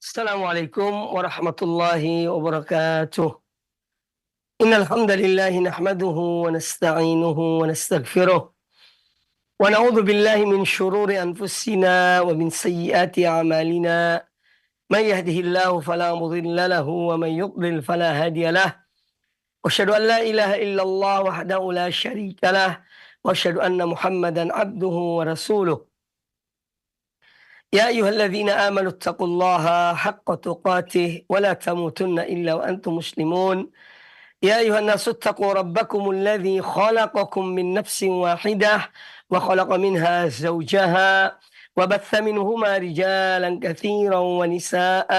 Assalamualaikum warahmatullahi wabarakatuh. Innal hamdalillah nahmaduhu wa nasta'inuhu wa nastaghfiruh wa na'udzu billahi min shururi anfusina wa min sayyiati a'malina. May yahdihillahu fala mudilla lahu wa may yudlil fala hadiya lah. Wa asyhadu an la ilaha illallah wahdahu la syarika lah wa asyhadu anna Muhammadan abduhu wa rasuluh. يا أيها الذين آمنوا اتقوا الله حق تقاته ولا تموتن إلا وأنتم مسلمون. يا أيها الناس اتقوا ربكم الذي خلقكم من نفس واحدة وخلق منها زوجها وبث منهما رجالا كثيرا ونساء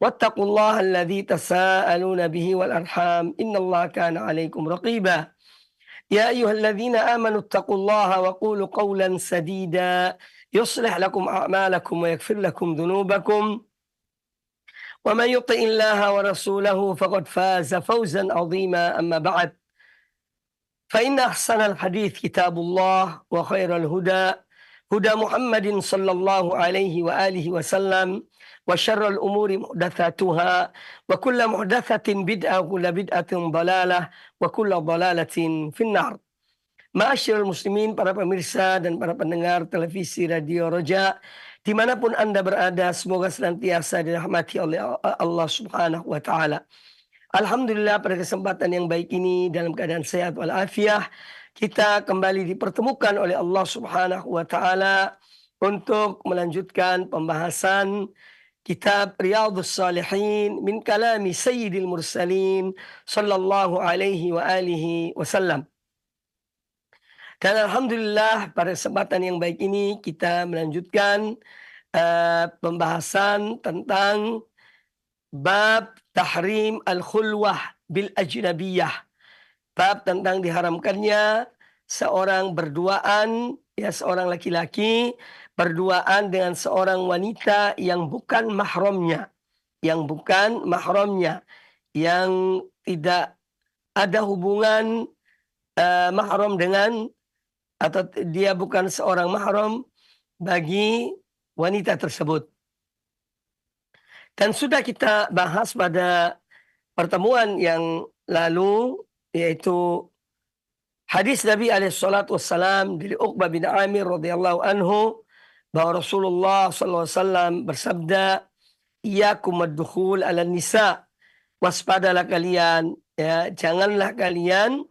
واتقوا الله الذي تساءلون به والأرحام إن الله كان عليكم رقيبا. يا أيها الذين آمنوا اتقوا الله وقولوا قولا سديدا يصلح لكم أعمالكم ويغفر لكم ذنوبكم ومن يطع الله ورسوله فقد فاز فوزا عظيما. أما بعد فإن أحسن الحديث كتاب الله وخير الهدى هدى محمد صلى الله عليه وآله وسلم وشر الأمور محدثاتها وكل محدثة بدعة وكل بدعة ضلالة وكل ضلالة في النار. Ma'asyiral muslimin, para pemirsa dan para pendengar televisi Radio Roja, dimanapun Anda berada, semoga senantiasa dirahmati oleh Allah Subhanahu wa Ta'ala. Alhamdulillah, pada kesempatan yang baik ini, dalam keadaan sehat walafiat, kita kembali dipertemukan oleh Allah Subhanahu wa Ta'ala untuk melanjutkan pembahasan kitab Riyadhus Shalihin min kalami Sayyidil Mursalin sallallahu alaihi wa alihi wasallam. Dan alhamdulillah, pada kesempatan yang baik ini kita melanjutkan pembahasan tentang bab tahrim al-khulwah bil ajnabiyah. Bab tentang diharamkannya seorang berduaan, ya, seorang laki-laki berduaan dengan seorang wanita yang bukan mahramnya, yang bukan mahramnya, yang tidak ada hubungan mahram dengan, atau dia bukan seorang mahram bagi wanita tersebut. Dan sudah kita bahas pada pertemuan yang lalu, yaitu hadis Nabi SAW dari Uqbah bin Amir radhiyallahu anhu, bahwa Rasulullah SAW bersabda, "Iyyakum ad-dukhul 'ala nisa." Waspadalah kalian, ya, janganlah kalian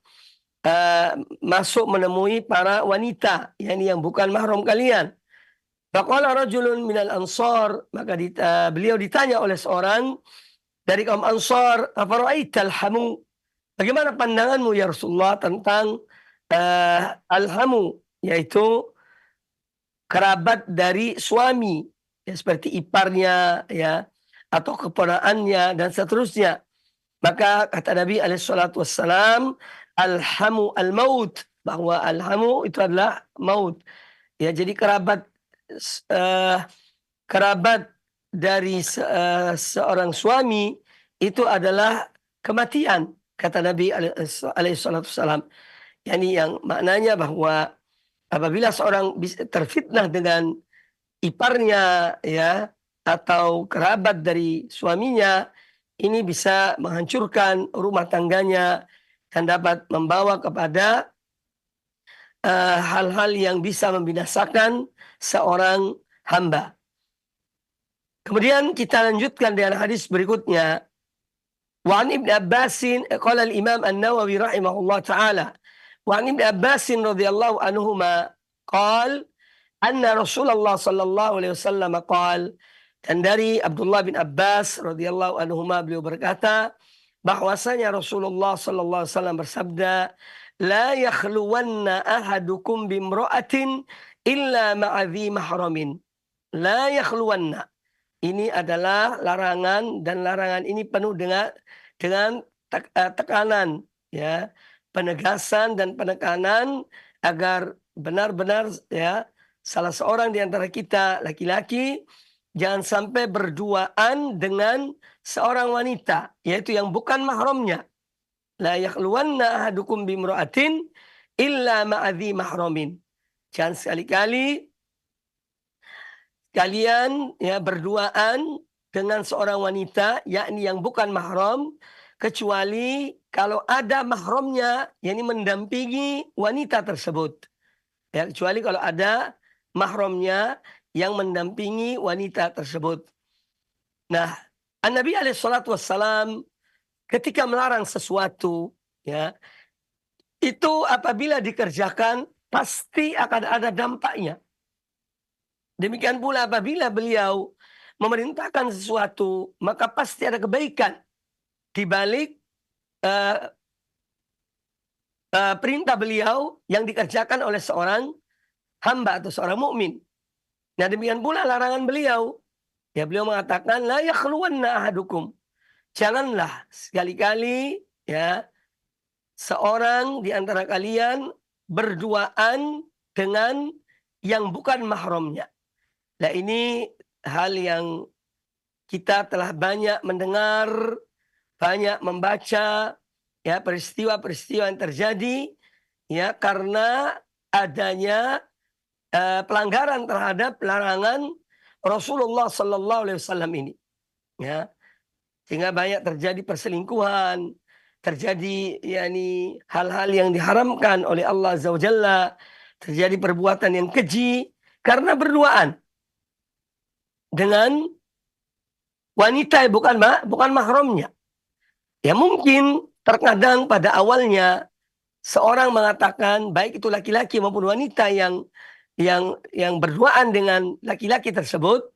masuk menemui para wanita, yakni yang bukan mahram kalian. Faqala rajulun minal ansar, maka beliau ditanya oleh seorang dari kaum Ansar, "Afara'aital hamu?" Bagaimana pandanganmu ya Rasulullah tentang alhamu, yaitu kerabat dari suami, ya, seperti iparnya, ya, atau keponakannya dan seterusnya. Maka kata Nabi SAW, alhamu al-maut, bahwa alhamu itu adalah maut. Ya, jadi kerabat dari seorang suami itu adalah kematian, kata Nabi SAW. Yani yang maknanya bahwa apabila seorang terfitnah dengan iparnya, ya, atau kerabat dari suaminya, ini bisa menghancurkan rumah tangganya dan dapat membawa kepada hal-hal yang bisa membinasakan seorang hamba. Kemudian kita lanjutkan dengan hadis berikutnya. Wa an Ibnu Abbasin qala al-Imam An-Nawawi rahimahullah taala, wa an Ibnu Abbasin radhiyallahu anhuma qala anna Rasulullah sallallahu alaihi wasallam qala, dan dari Abdullah bin Abbas radhiyallahu anhuma, beliau berkata bahwasanya Rasulullah sallallahu alaihi wasallam bersabda, la yakhluwanna ahadukum bimra'atin illa ma'adhi mahramin. La yakhluwanna, ini adalah larangan, dan larangan ini penuh dengan tekanan, ya, penegasan dan penekanan agar benar-benar, ya, salah seorang di antara kita laki-laki jangan sampai berduaan dengan seorang wanita, yaitu yang bukan mahramnya. La yakhluwanna ahadukum bimra'atin illa ma'adhi mahramin. Jangan sekali-kali kalian, ya, berduaan dengan seorang wanita, yakni yang bukan mahram, kecuali kalau ada mahramnya, yakni mendampingi wanita tersebut. Ya, kecuali kalau ada mahramnya yang mendampingi wanita tersebut. Nah, An-Nabi alaihissalatu wassalam ketika melarang sesuatu, ya, itu apabila dikerjakan pasti akan ada dampaknya. Demikian pula apabila beliau memerintahkan sesuatu, maka pasti ada kebaikan di balik uh, perintah beliau yang dikerjakan oleh seorang hamba atau seorang mukmin. Nah, demikian pula larangan beliau. Ya, beliau mengatakan la yakhluwanna ahadukum. Janganlah sekali-kali ya seorang di antara kalian berduaan dengan yang bukan mahramnya. Nah, ini hal yang kita telah banyak mendengar, banyak membaca ya peristiwa-peristiwa yang terjadi ya karena adanya pelanggaran terhadap larangan Rasulullah Sallallahu Alaihi Wasallam ini, ya, sehingga banyak terjadi perselingkuhan, terjadi yakni hal-hal yang diharamkan oleh Allah Azza wa Jalla, terjadi perbuatan yang keji karena berduaan dengan wanita yang bukan mahramnya. Ya mungkin terkadang pada awalnya seorang mengatakan baik itu laki-laki maupun wanita yang berduaan dengan laki-laki tersebut,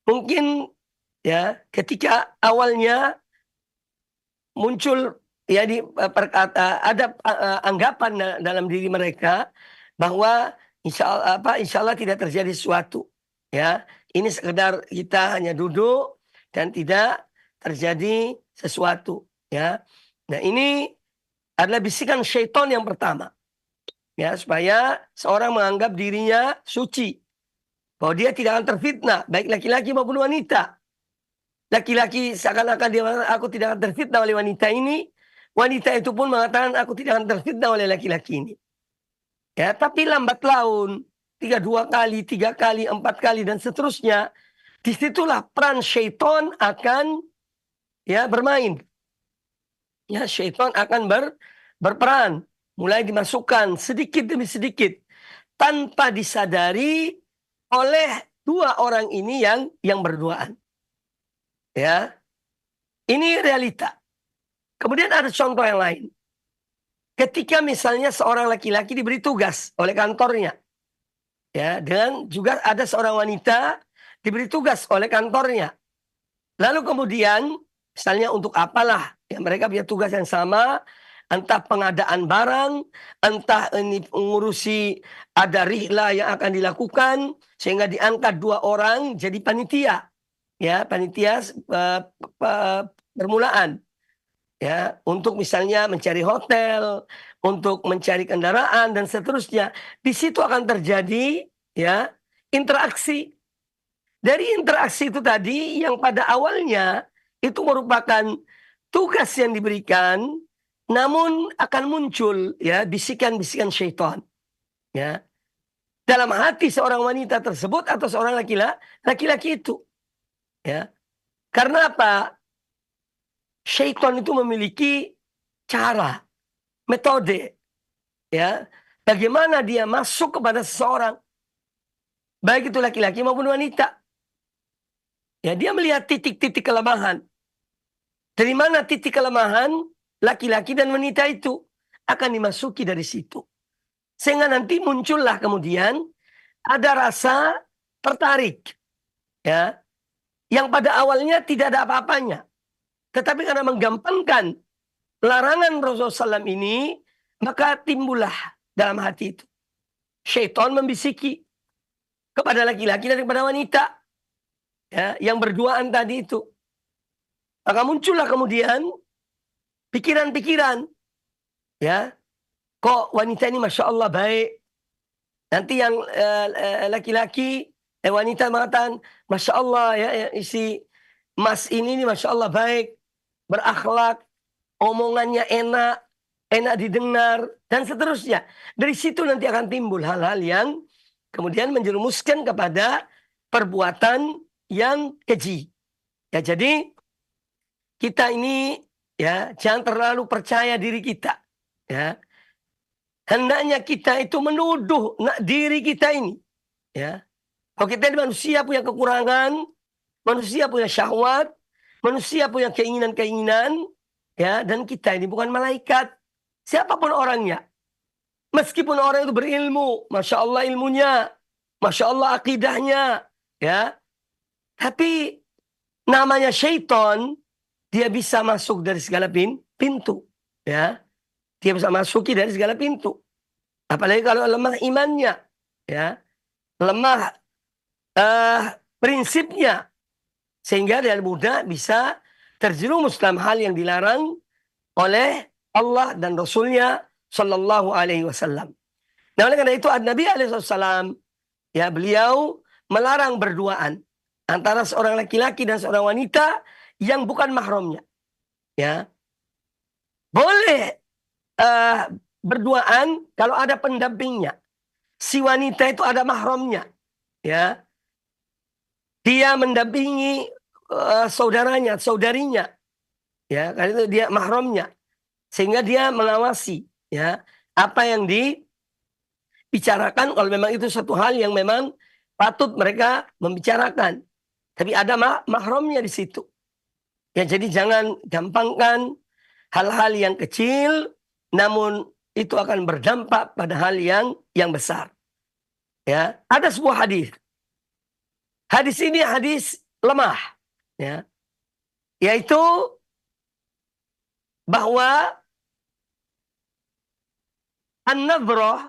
mungkin ya ketika awalnya muncul ya ada anggapan dalam diri mereka bahwa insya Allah tidak terjadi sesuatu, ya ini sekedar kita hanya duduk dan tidak terjadi sesuatu, ya. Nah, ini adalah bisikan syaitan yang pertama, ya, supaya seorang menganggap dirinya suci, bahwa dia tidak akan terfitnah baik laki-laki maupun wanita. Laki-laki seakan-akan dia mengatakan aku tidak akan terfitnah oleh wanita ini, wanita itu pun mengatakan aku tidak akan terfitnah oleh laki-laki ini, ya. Tapi lambat laun 2 kali, 3 kali, 4 kali dan seterusnya, disitulah peran syaitan akan ya bermain. Ya, syaitan akan berperan, mulai dimasukkan sedikit demi sedikit tanpa disadari oleh 2 orang ini yang berduaan. Ya. Ini realita. Kemudian ada contoh yang lain. Ketika misalnya seorang laki-laki diberi tugas oleh kantornya, ya, dan juga ada seorang wanita diberi tugas oleh kantornya. Lalu kemudian misalnya untuk apalah, ya mereka punya tugas yang sama, entah pengadaan barang, entah ini mengurusi ada rihlah yang akan dilakukan sehingga diangkat 2 orang jadi panitia, ya panitia permulaan, ya untuk misalnya mencari hotel, untuk mencari kendaraan dan seterusnya. Di situ akan terjadi ya interaksi. Dari interaksi itu tadi yang pada awalnya itu merupakan tugas yang diberikan, namun akan muncul ya bisikan-bisikan syaitan, ya dalam hati seorang wanita tersebut atau seorang laki-laki itu, ya. Karena apa? Syaitan itu memiliki cara, metode, ya, bagaimana dia masuk kepada seseorang, baik itu laki-laki maupun wanita. Ya, dia melihat titik-titik kelemahan. Dari mana titik kelemahan laki-laki dan wanita itu akan dimasuki dari situ. Sehingga nanti muncullah kemudian ada rasa tertarik, ya, yang pada awalnya tidak ada apa-apanya. Tetapi karena menggampangkan larangan Rasulullah SAW ini, maka timbullah dalam hati itu syaitan membisiki kepada laki-laki dan kepada wanita, ya, yang berduaan tadi itu. Maka muncullah kemudian pikiran-pikiran, ya, kok wanita ini masya Allah baik. Nanti yang laki-laki, wanita mengatakan masya Allah ya isi mas ini masya Allah baik, berakhlak, omongannya enak, enak didengar dan seterusnya. Dari situ nanti akan timbul hal-hal yang kemudian menjerumuskan kepada perbuatan yang keji. Ya, jadi kita ini ya jangan terlalu percaya diri kita. Ya, hendaknya kita itu menuduh diri kita ini. Ya, kalau kita ini manusia punya kekurangan, manusia punya syahwat, manusia punya keinginan-keinginan, ya, dan kita ini bukan malaikat. Siapapun orangnya, meskipun orang itu berilmu, masya Allah ilmunya, masya Allah akidahnya, ya, tapi namanya syaitan, dia bisa masuk dari segala pintu, ya, dia bisa masuki dari segala pintu. Apalagi kalau lemah imannya, ya, lemah prinsipnya, sehingga dia mudah bisa terjerumus dalam hal yang dilarang oleh Allah dan Rasulnya Shallallahu Alaihi Wasallam. Nah, oleh karena itu Nabi Alaihi Wasallam, ya, beliau melarang berduaan antara seorang laki-laki dan seorang wanita yang bukan mahramnya. Ya, boleh berduaan kalau ada pendampingnya. Si wanita itu ada mahramnya, ya, dia mendampingi saudaranya, saudarinya, ya, karena itu dia mahramnya, sehingga dia mengawasi, ya, apa yang dibicarakan kalau memang itu satu hal yang memang patut mereka membicarakan. Tapi ada mahramnya di situ. Ya, jadi jangan gampangkan hal-hal yang kecil, namun itu akan berdampak pada hal yang besar. Ya, ada sebuah hadis. Hadis ini hadis lemah, ya, yaitu bahwa an-nadhrah,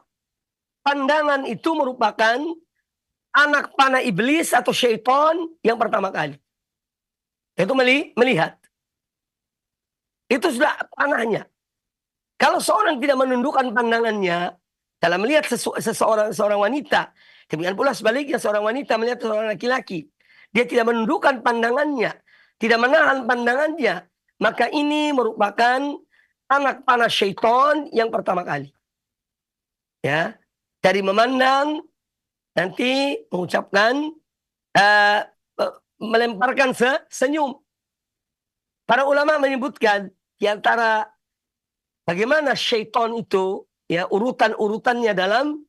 pandangan itu merupakan anak panah iblis atau syaitan yang pertama kali. Itu melihat. Itu sudah panahnya. Kalau seorang tidak menundukkan pandangannya dalam melihat seorang wanita, demikian pula sebaliknya seorang wanita melihat seorang laki-laki, dia tidak menundukkan pandangannya, tidak menahan pandangannya, maka ini merupakan anak panah syaitan yang pertama kali. Ya, dari memandang nanti mengucapkan melemparkan senyum. Para ulama menyebutkan di antara bagaimana syaitan itu, ya, urutan-urutannya dalam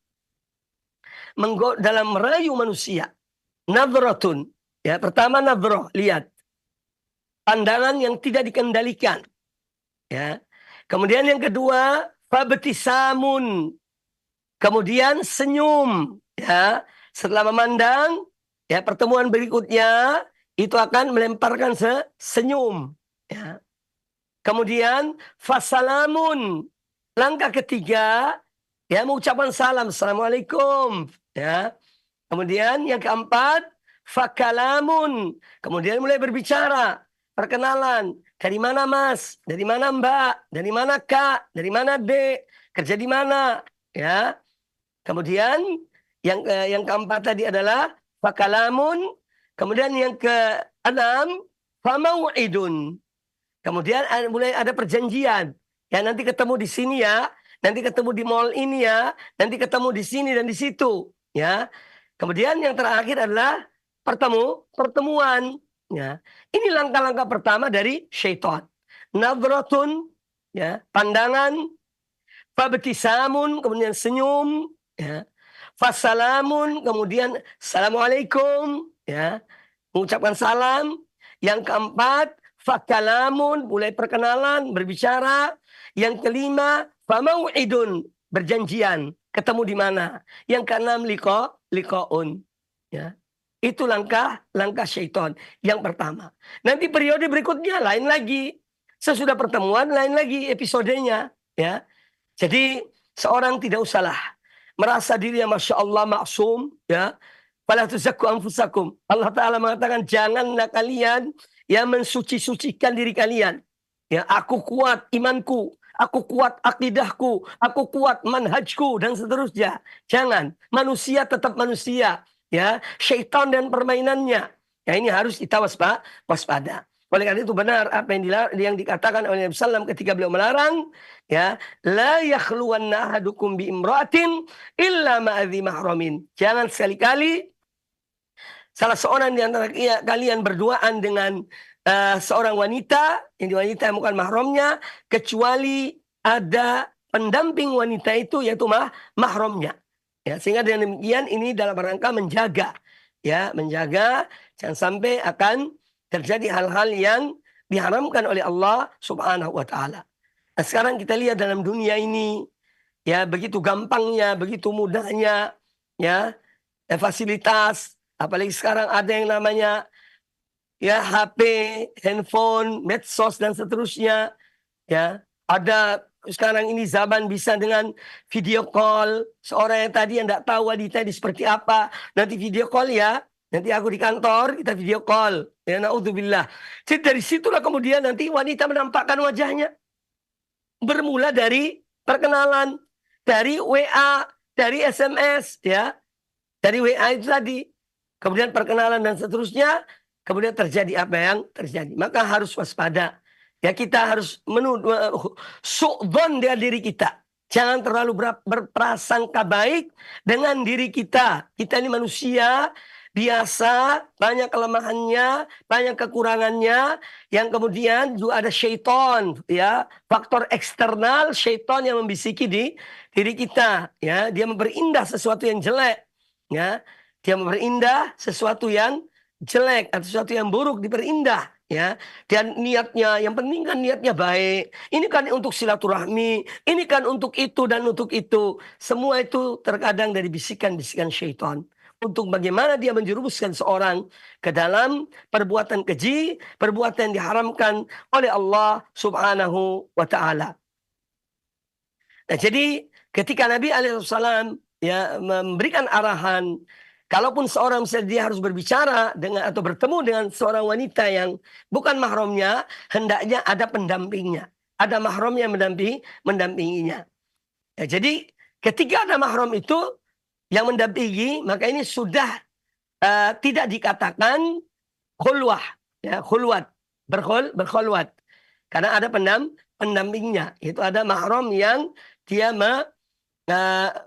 merayu manusia. Nadratun, ya, pertama nadhrah, lihat. Pandangan yang tidak dikendalikan, ya. Kemudian yang kedua, fabtisamun. Kemudian senyum, ya. Setelah memandang, ya, pertemuan berikutnya itu akan melemparkan senyum, ya. Kemudian fasalamun, langkah ketiga, ya, mengucapkan salam, assalamualaikum, ya. Kemudian yang keempat, fakalamun, kemudian mulai berbicara, perkenalan, dari mana mas, dari mana mbak, dari mana kak, dari mana dek, kerja di mana, ya. Kemudian yang keempat tadi adalah fakalamun, kemudian yang keenam famau'idun. Kemudian mulai ada perjanjian. Ya, nanti ketemu di sini ya, nanti ketemu di mall ini ya, nanti ketemu di sini dan di situ, ya. Kemudian yang terakhir adalah pertemuan, ya. Ini langkah-langkah pertama dari syaitan. Nadratun, ya, pandangan, fabtisamun, kemudian senyum, ya. Fasalamun, kemudian assalamualaikum, ya, mengucapkan salam. Yang keempat, fakalamun, mulai perkenalan, berbicara. Yang kelima, famau'idun, berjanjian, ketemu di mana. Yang keenam, liqa'un, ya. Itu langkah syaitan yang pertama. Nanti periode berikutnya lain lagi. Sesudah pertemuan lain lagi episodenya, ya. Jadi seorang tidak usahlah merasa dirinya masya Allah maksum, ya. Fala tuzakku anfusakum. Allah Ta'ala mengatakan janganlah kalian yang mensuci-sucikan diri kalian. Ya, aku kuat imanku, aku kuat akidahku, aku kuat manhajku dan seterusnya. Jangan. Manusia tetap manusia, ya. Syaitan dan permainannya. Ya, ini harus kita waspada. Oleh karena itu benar apa yang dikatakan oleh Nabi SAW ketika beliau melarang, ya, la yakhluwanna ahadukum bi imra'atin illa ma'adhi mahramin. Jangan sekali-kali salah seorang di antara kalian berduaan dengan seorang wanita, ini wanita yang bukan mahramnya, kecuali ada pendamping wanita itu yaitu mahramnya. Ya, sehingga dengan demikian ini dalam rangka menjaga, ya, menjaga jangan sampai akan terjadi hal-hal yang diharamkan oleh Allah Subhanahu wa taala. Nah, sekarang kita lihat dalam dunia ini, ya, begitu gampangnya, begitu mudahnya, ya, fasilitas, apalagi sekarang ada yang namanya ya HP, handphone, medsos dan seterusnya, ya. Ada sekarang ini zaman bisa dengan video call. Seorang yang tadi yang tidak tahu wanita ini seperti apa, nanti video call ya. Nanti aku di kantor, kita video call. Ya, naudzubillah. Jadi dari situlah kemudian nanti wanita menampakkan wajahnya. Bermula dari perkenalan, dari WA, dari SMS, ya. Dari WA itu tadi. Kemudian perkenalan dan seterusnya. Kemudian terjadi apa yang terjadi. Maka harus waspada. Ya, kita harus su'dzon dengan diri kita. Jangan terlalu berprasangka baik dengan diri kita. Kita ini manusia biasa, banyak kelemahannya, banyak kekurangannya, yang kemudian juga ada syaitan, ya, faktor eksternal syaitan yang membisiki di diri kita, ya, dia memperindah sesuatu yang jelek, ya, dia memperindah sesuatu yang jelek atau sesuatu yang buruk diperindah, ya, dan niatnya yang penting kan niatnya baik, ini kan untuk silaturahmi, ini kan untuk itu dan untuk itu, semua itu terkadang dari bisikan-bisikan syaitan untuk bagaimana dia menjerumuskan seorang ke dalam perbuatan keji, perbuatan yang diharamkan oleh Allah Subhanahu wa taala. Nah, jadi ketika Nabi alaihissalam ya memberikan arahan, kalaupun seorang misalnya dia harus berbicara dengan atau bertemu dengan seorang wanita yang bukan mahramnya, hendaknya ada pendampingnya, ada mahram yang mendampinginya. Ya, jadi ketika ada mahram itu yang mendampingi, maka ini sudah tidak dikatakan khulwah, ya, khulwat, berkhulwat, karena ada pendampingnya, itu ada mahram yang dia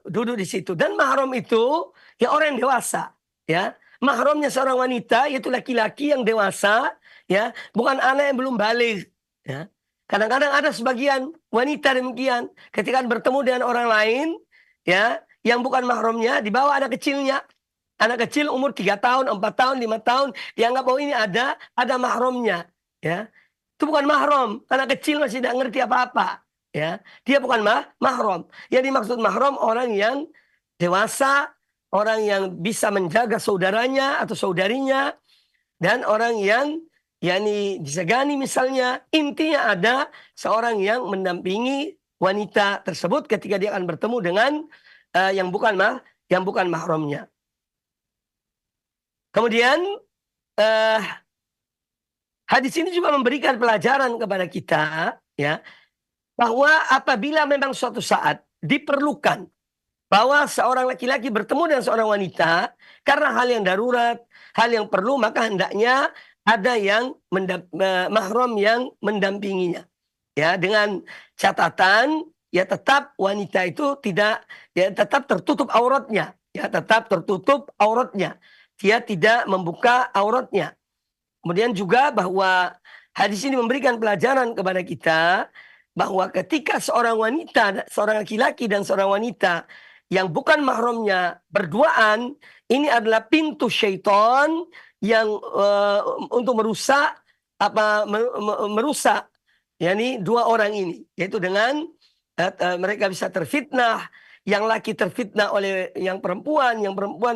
duduk di situ, dan mahram itu ya orang yang dewasa, ya. Mahramnya seorang wanita yaitu laki-laki yang dewasa, ya, bukan anak yang belum balik, ya. Kadang-kadang ada sebagian wanita demikian, ketika bertemu dengan orang lain, ya, yang bukan mahramnya, dibawa anak kecilnya. Anak kecil umur 3 tahun, 4 tahun, 5 tahun, dianggap bahwa ini ada mahramnya, ya. Itu bukan mahram, anak kecil masih tidak ngerti apa-apa, ya. Dia bukan mahram. Yang dimaksud mahram orang yang dewasa, orang yang bisa menjaga saudaranya atau saudarinya, dan orang yang yakni disegani misalnya. Intinya ada seorang yang mendampingi wanita tersebut ketika dia akan bertemu dengan yang bukan mahramnya. Kemudian hadis ini juga memberikan pelajaran kepada kita, ya, bahwa apabila memang suatu saat diperlukan bahwa seorang laki-laki bertemu dengan seorang wanita karena hal yang darurat, hal yang perlu, maka hendaknya ada yang mahram yang mendampinginya, ya, dengan catatan ya tetap wanita itu tidak, ya, tetap tertutup auratnya, ya, tetap tertutup auratnya, dia tidak membuka auratnya. Kemudian juga bahwa hadis ini memberikan pelajaran kepada kita bahwa ketika seorang wanita, seorang laki-laki dan seorang wanita yang bukan mahramnya berduaan, ini adalah pintu syaitan yang untuk merusak yakni dua orang ini, yaitu dengan mereka bisa terfitnah, yang laki terfitnah oleh yang perempuan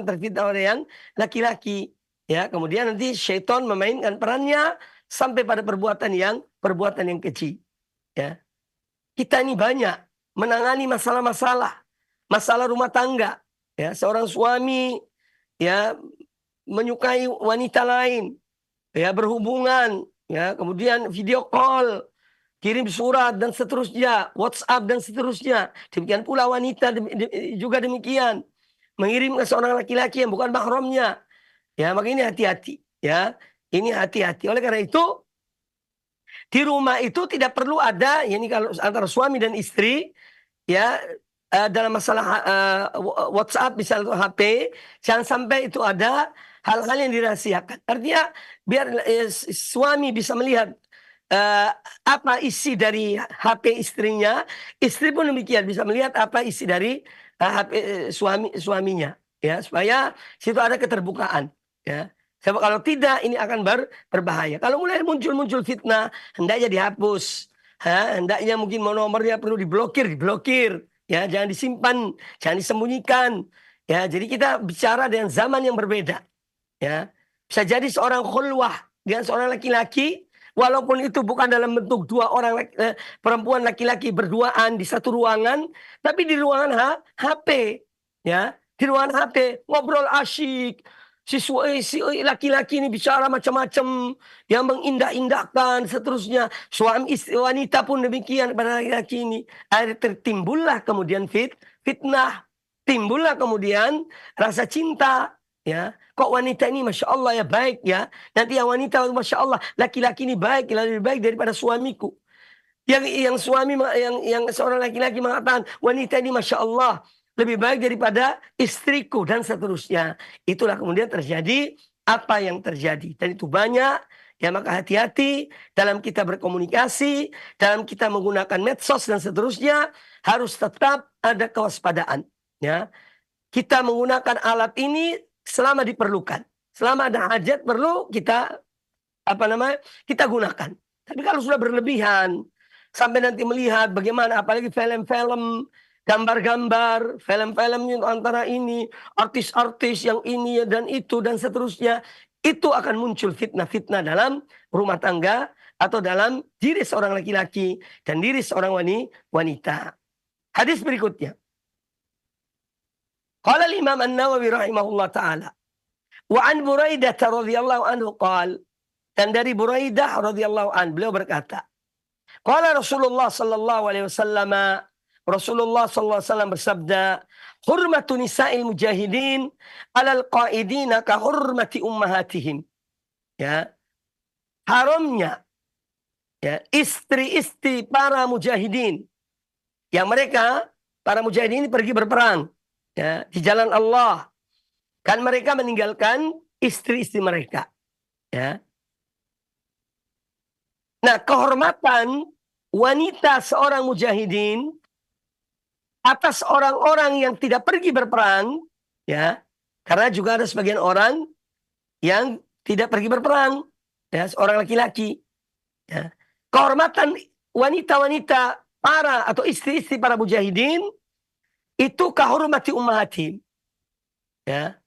terfitnah oleh yang laki-laki, ya. Kemudian nanti syaitan memainkan perannya sampai pada perbuatan yang keji, ya. Kita ini banyak menangani masalah rumah tangga, ya. Seorang suami, ya, menyukai wanita lain, ya, berhubungan, ya, kemudian video call, kirim surat dan seterusnya, WhatsApp dan seterusnya. Demikian pula wanita juga demikian, mengirim ke seorang laki-laki yang bukan mahramnya, ya. Maka ini hati-hati, ya, ini hati-hati. Oleh karena itu di rumah itu tidak perlu ada, ya, ini kalau antara suami dan istri, ya, dalam masalah WhatsApp misalnya atau HP, jangan sampai itu ada hal-hal yang dirahasiakan. Artinya biar suami bisa melihat apa isi dari HP istrinya, istri pun demikian bisa melihat apa isi dari HP suaminya, ya, supaya situ ada keterbukaan, ya. Sebab kalau tidak ini akan berbahaya. Kalau mulai muncul fitnah, hendaknya dihapus. Hendaknya mungkin nomornya perlu diblokir, ya, jangan disimpan, jangan disembunyikan. Ya, jadi kita bicara dengan zaman yang berbeda, ya. Bisa jadi seorang khulwah dengan seorang laki-laki, walaupun itu bukan dalam bentuk dua orang perempuan laki-laki berduaan di satu ruangan, tapi di ruangan HP, ya, di ruangan HP ngobrol asyik. Si laki-laki ini bicara macam-macam yang mengindah-indahkan, seterusnya. Suami wanita pun demikian pada laki-laki ini. Akhirnya timbullah kemudian fitnah, timbullah kemudian rasa cinta, ya. Kok wanita ini masya Allah ya baik ya. Nanti yang wanita masya Allah laki-laki ini baik, lebih baik daripada suamiku. Yang suami yang seorang laki-laki mengatakan wanita ini masya Allah lebih baik daripada istriku dan seterusnya. Itulah kemudian terjadi apa yang terjadi. Dan itu banyak. Ya, maka hati-hati dalam kita berkomunikasi, dalam kita menggunakan medsos dan seterusnya, harus tetap ada kewaspadaan. Ya, kita menggunakan alat ini selama diperlukan, selama ada hajat perlu kita kita gunakan. Tapi kalau sudah berlebihan, sampai nanti melihat bagaimana, apalagi film-film, gambar-gambar, film-filmnya antara ini, artis-artis yang ini dan itu dan seterusnya, itu akan muncul fitnah-fitnah dalam rumah tangga atau dalam diri seorang laki-laki dan diri seorang wanita. Hadis berikutnya. Qala al-Imam An-Nawawi rahimahullah ta'ala. Wa an Buraidah radhiyallahu anhu qala, dan dari Buraidah radhiyallahu an, beliau berkata, qala Rasulullah sallallahu alaihi wasallam, Rasulullah sallallahu alaihi wasallam bersabda, hurmatu nisa'il mujahidin 'alal qa'idina ka hurmati ummahatihim. Ya. Haramnya, ya, istri-istri para mujahidin yang mereka para mujahidin ini pergi berperang, ya, di jalan Allah, kan mereka meninggalkan istri-istri mereka, ya. Nah, kehormatan wanita seorang mujahidin atas orang-orang yang tidak pergi berperang, ya, karena juga ada sebagian orang yang tidak pergi berperang, ya, seorang laki-laki, ya. Kehormatan wanita-wanita para atau istri-istri para mujahidin itu kahormati ummahatim, ya.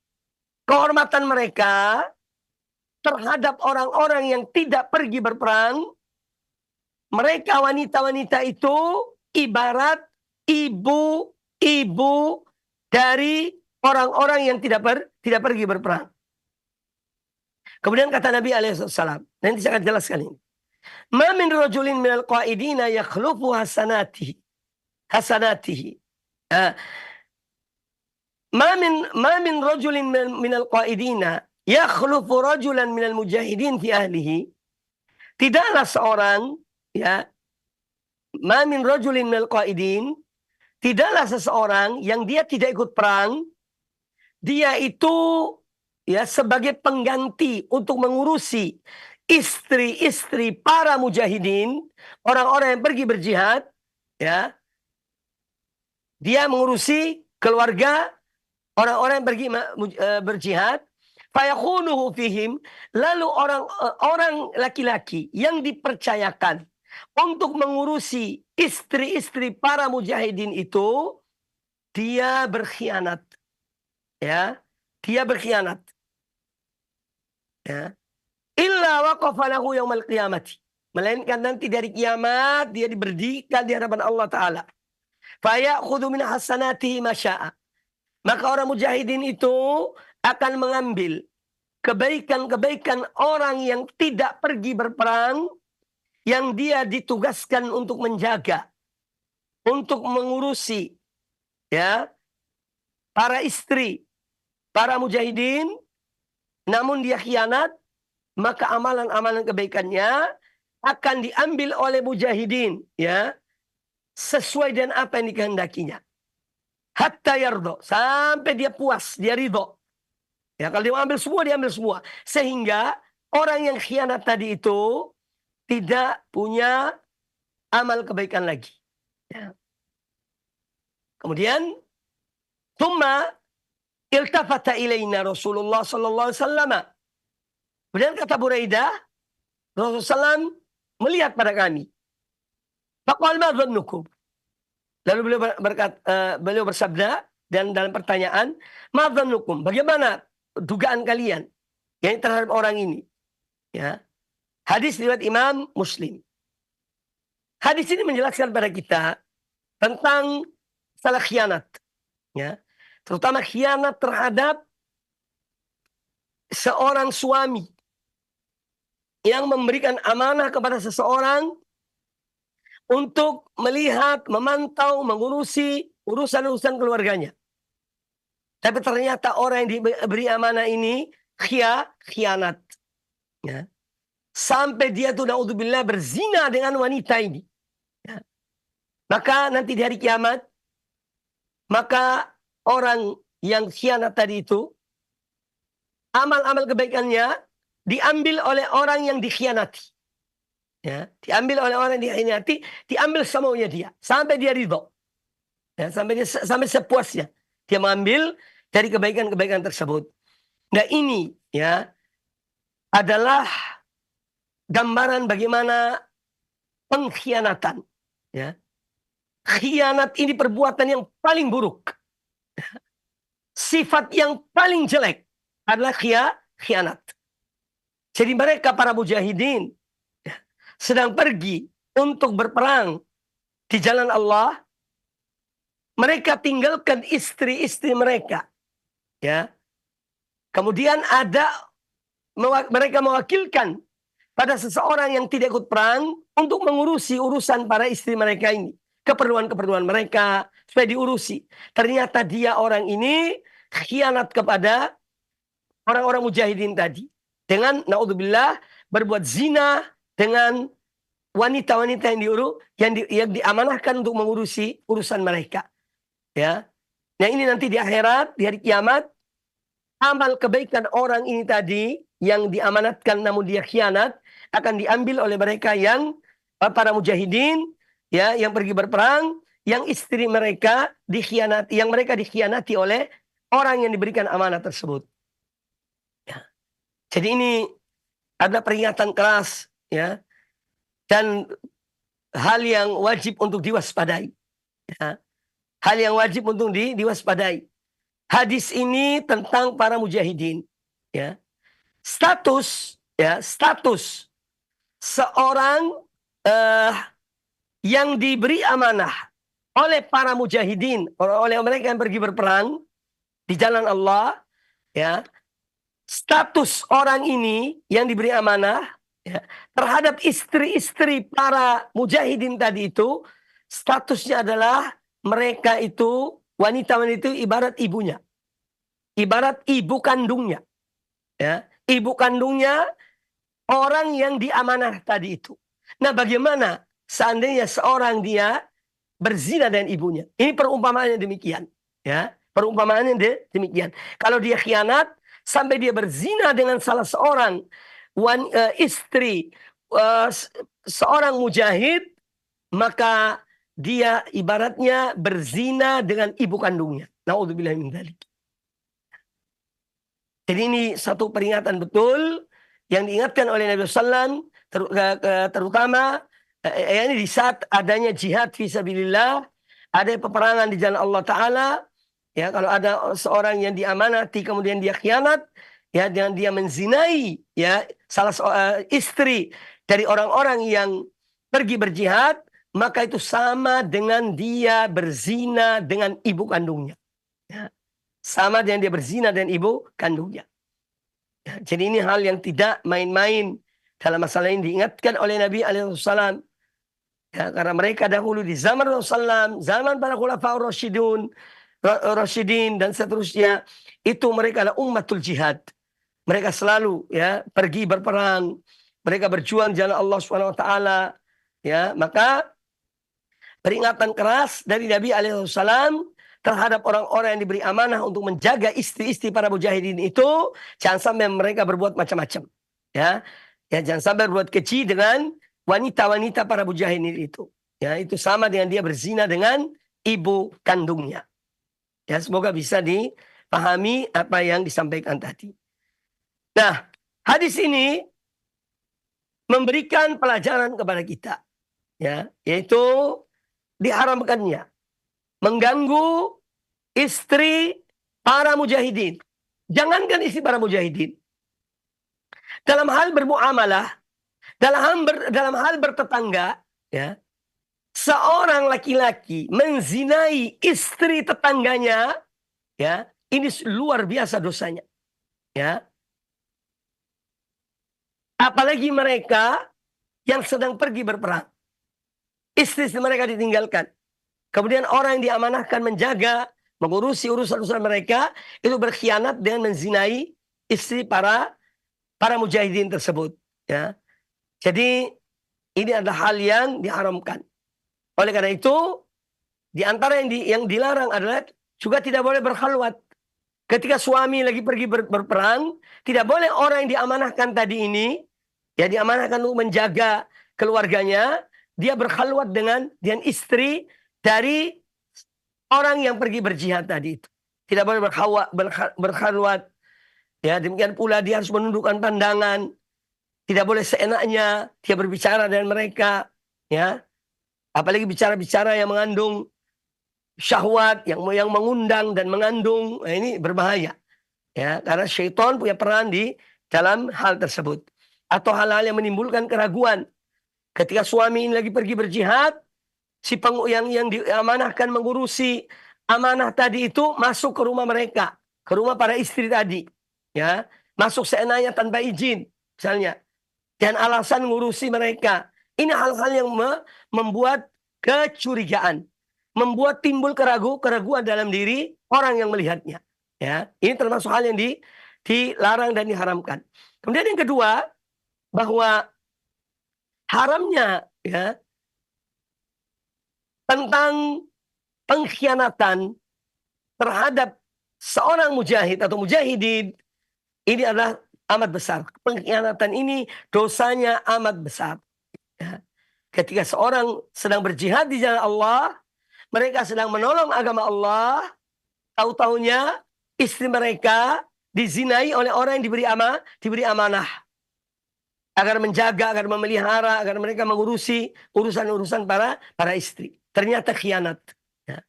Kehormatan mereka terhadap orang-orang yang tidak pergi berperang, mereka wanita-wanita itu ibarat ibu-ibu dari orang-orang yang tidak pergi berperang. Kemudian kata Nabi alaihissalam, nanti saya akan jelaskan ini. Ma min rajulin minal qaidina yakhlufu hasanatihi. Ma min rajulin minal qaidina yakhlufu rajulan minal mujahidin fi ahlihi. Tidaklah seorang, ya, ma min rajulin minal qaidin, tidaklah seseorang yang dia tidak ikut perang, dia itu, ya, sebagai pengganti untuk mengurusi istri-istri para mujahidin, orang-orang yang pergi berjihad, ya. Dia mengurusi keluarga orang-orang yang pergi berjihad, fayakhunuhu fihim, lalu orang laki-laki yang dipercayakan untuk mengurusi istri-istri para mujahidin itu, dia berkhianat, ya, dia berkhianat, ya. Illa waqafa lahu yaumal qiyamati, melainkan nanti dari kiamat dia diberdirikan di hadapan Allah Ta'ala. Fayakhudhu min hasanatihi ma syaa, maka orang mujahidin itu akan mengambil kebaikan-kebaikan orang yang tidak pergi berperang, yang dia ditugaskan untuk menjaga, untuk mengurusi, ya, para istri, para mujahidin, namun dia khianat, maka amalan-amalan kebaikannya akan diambil oleh mujahidin, ya, sesuai dengan apa yang dikehendakinya. Hatta yardo, sampai dia puas, dia ridho. Ya, kalau dia ambil semua, dia ambil semua. Sehingga orang yang khianat tadi itu tidak punya amal kebaikan lagi. Ya. Kemudian, thumma iltafata ilaina Rasulullah sallallahu alaihi wasallam. Kemudian kata Buraidah, Rasulullah SAW melihat pada kami. Faqal ma dhannukum? Lalu beliau bersabda dan dalam pertanyaan, ma dhannukum? Bagaimana dugaan kalian yang terhadap orang ini? Ya. Hadis riwayat Imam Muslim. Hadis ini menjelaskan pada kita tentang salah khianat. Ya. Terutama khianat terhadap seorang suami yang memberikan amanah kepada seseorang untuk melihat, memantau, mengurusi urusan-urusan keluarganya. Tapi ternyata orang yang diberi amanah ini khianat. Ya. Sampai dia tuh naudzubillah berzina dengan wanita ini. Ya. Maka nanti di hari kiamat, maka orang yang khianat tadi itu, amal-amal kebaikannya diambil oleh orang yang dikhianati. Ya, diambil oleh orang yang dikhianati, diambil semaunya dia, sampai dia ridho. Ya, sampai sepuasnya dia mengambil dari kebaikan-kebaikan tersebut. Nah, ini ya adalah gambaran bagaimana pengkhianatan. Ya. Khianat ini perbuatan yang paling buruk. Sifat yang paling jelek adalah khianat. Jadi mereka para mujahidin sedang pergi untuk berperang di jalan Allah, mereka tinggalkan istri-istri mereka. Ya. Kemudian mereka mewakilkan pada seseorang yang tidak ikut perang untuk mengurusi urusan para istri mereka ini. Keperluan-keperluan mereka supaya diurusi. Ternyata dia orang ini khianat kepada orang-orang mujahidin tadi. Dengan naudzubillah berbuat zina dengan wanita-wanita yang diamanahkan untuk mengurusi urusan mereka. Ya. Nah, ini nanti di akhirat, di hari kiamat, amal kebaikan orang ini tadi yang diamanatkan namun dia khianat akan diambil oleh mereka yang para mujahidin, ya, yang pergi berperang, yang istri mereka dikhianati, yang mereka dikhianati oleh orang yang diberikan amanah tersebut. Ya. Jadi ini ada peringatan keras, ya, dan hal yang wajib untuk diwaspadai. Ya. Hal yang wajib untuk diwaspadai. Hadis ini tentang para mujahidin. Ya. Status seorang yang diberi amanah oleh para mujahidin, oleh mereka yang pergi berperang di jalan Allah, ya. Status orang ini yang diberi amanah, ya, terhadap istri-istri para mujahidin tadi itu, statusnya adalah mereka itu, wanita-wanita itu ibarat ibunya. Ibarat ibu kandungnya. Ya, ibu kandungnya orang yang diamanah tadi itu. Nah, bagaimana seandainya seorang dia berzina dengan ibunya? Ini perumpamaannya demikian. Ya, perumpamaannya demikian. Kalau dia khianat, sampai dia berzina dengan salah seorang istri seorang mujahid, maka dia ibaratnya berzina dengan ibu kandungnya. Naudzubillah min dzalik. Jadi ini satu peringatan betul yang diingatkan oleh Nabi SAW, terutama ini di saat adanya jihad fisabilillah, ada peperangan di jalan Allah Ta'ala. Ya, kalau ada seorang yang diamanati kemudian dia khianat, ya, dengan dia menzinai, ya, salah istri dari orang-orang yang pergi berjihad, maka itu sama dengan dia berzina dengan ibu kandungnya. Ya. Sama dengan dia berzina dengan ibu kandungnya. Ya, jadi ini hal yang tidak main-main dalam masalah ini, diingatkan oleh Nabi SAW. Ya, karena mereka dahulu di zaman Rasulullah, zaman para khulafaur Rasyidin dan seterusnya, itu mereka adalah ummatul jihad. Mereka selalu, ya, pergi berperang, mereka berjuang jalan Allah SWT. Ya, maka peringatan keras dari Nabi SAW terhadap orang-orang yang diberi amanah untuk menjaga istri-istri para mujahidin itu, jangan sampai mereka berbuat macam-macam. Ya, jangan sampai berbuat keji dengan wanita-wanita para mujahidin itu. Ya, itu sama dengan dia berzina dengan ibu kandungnya. Ya, semoga bisa dipahami apa yang disampaikan tadi. Nah, hadis ini memberikan pelajaran kepada kita, ya, yaitu diharamkannya mengganggu istri para mujahidin. Jangankan istri para mujahidin, dalam hal bermuamalah, dalam hal bertetangga, ya, seorang laki-laki menzinai istri tetangganya, ya, ini luar biasa dosanya, ya. Apalagi mereka yang sedang pergi berperang, istri mereka ditinggalkan, kemudian orang yang diamanahkan menjaga, mengurusi urusan-urusan mereka, itu berkhianat dengan menzinai istri para mujahidin tersebut, ya. Jadi ini adalah hal yang diharamkan. Oleh karena itu, di antara yang dilarang adalah juga tidak boleh berkhalwat. Ketika suami lagi pergi berperang, tidak boleh orang yang diamanahkan tadi ini, ya, diamanahkan untuk menjaga keluarganya, dia berkhalwat dengan istri dari orang yang pergi berjihad tadi itu. Tidak boleh berkhalwat. Ya, demikian pula dia harus menundukkan pandangan. Tidak boleh seenaknya dia berbicara dengan mereka, ya. Apalagi bicara-bicara yang mengandung syahwat, yang mengundang dan mengandung, nah ini berbahaya, ya, karena syaitan punya peran di dalam hal tersebut. Atau hal-hal yang menimbulkan keraguan. Ketika suami ini lagi pergi berjihad, si yang diamanahkan mengurusi amanah tadi itu masuk ke rumah mereka, ke rumah para istri tadi, ya, masuk seenaknya tanpa izin misalnya, dan alasan ngurusi mereka. Ini hal-hal yang membuat kecurigaan, membuat timbul keraguan dalam diri orang yang melihatnya. Ya, ini termasuk hal yang dilarang dan diharamkan. Kemudian yang kedua, bahwa haramnya, ya, tentang pengkhianatan terhadap seorang mujahid atau mujahidin, ini adalah amat besar. Pengkhianatan ini dosanya amat besar. Ya. Ketika seorang sedang berjihad di jalan Allah, mereka sedang menolong agama Allah, tahu-tahunya istri mereka dizinai oleh orang yang diberi amanah agar menjaga, agar memelihara, agar mereka mengurusi urusan-urusan para istri. Ternyata khianat. Ya.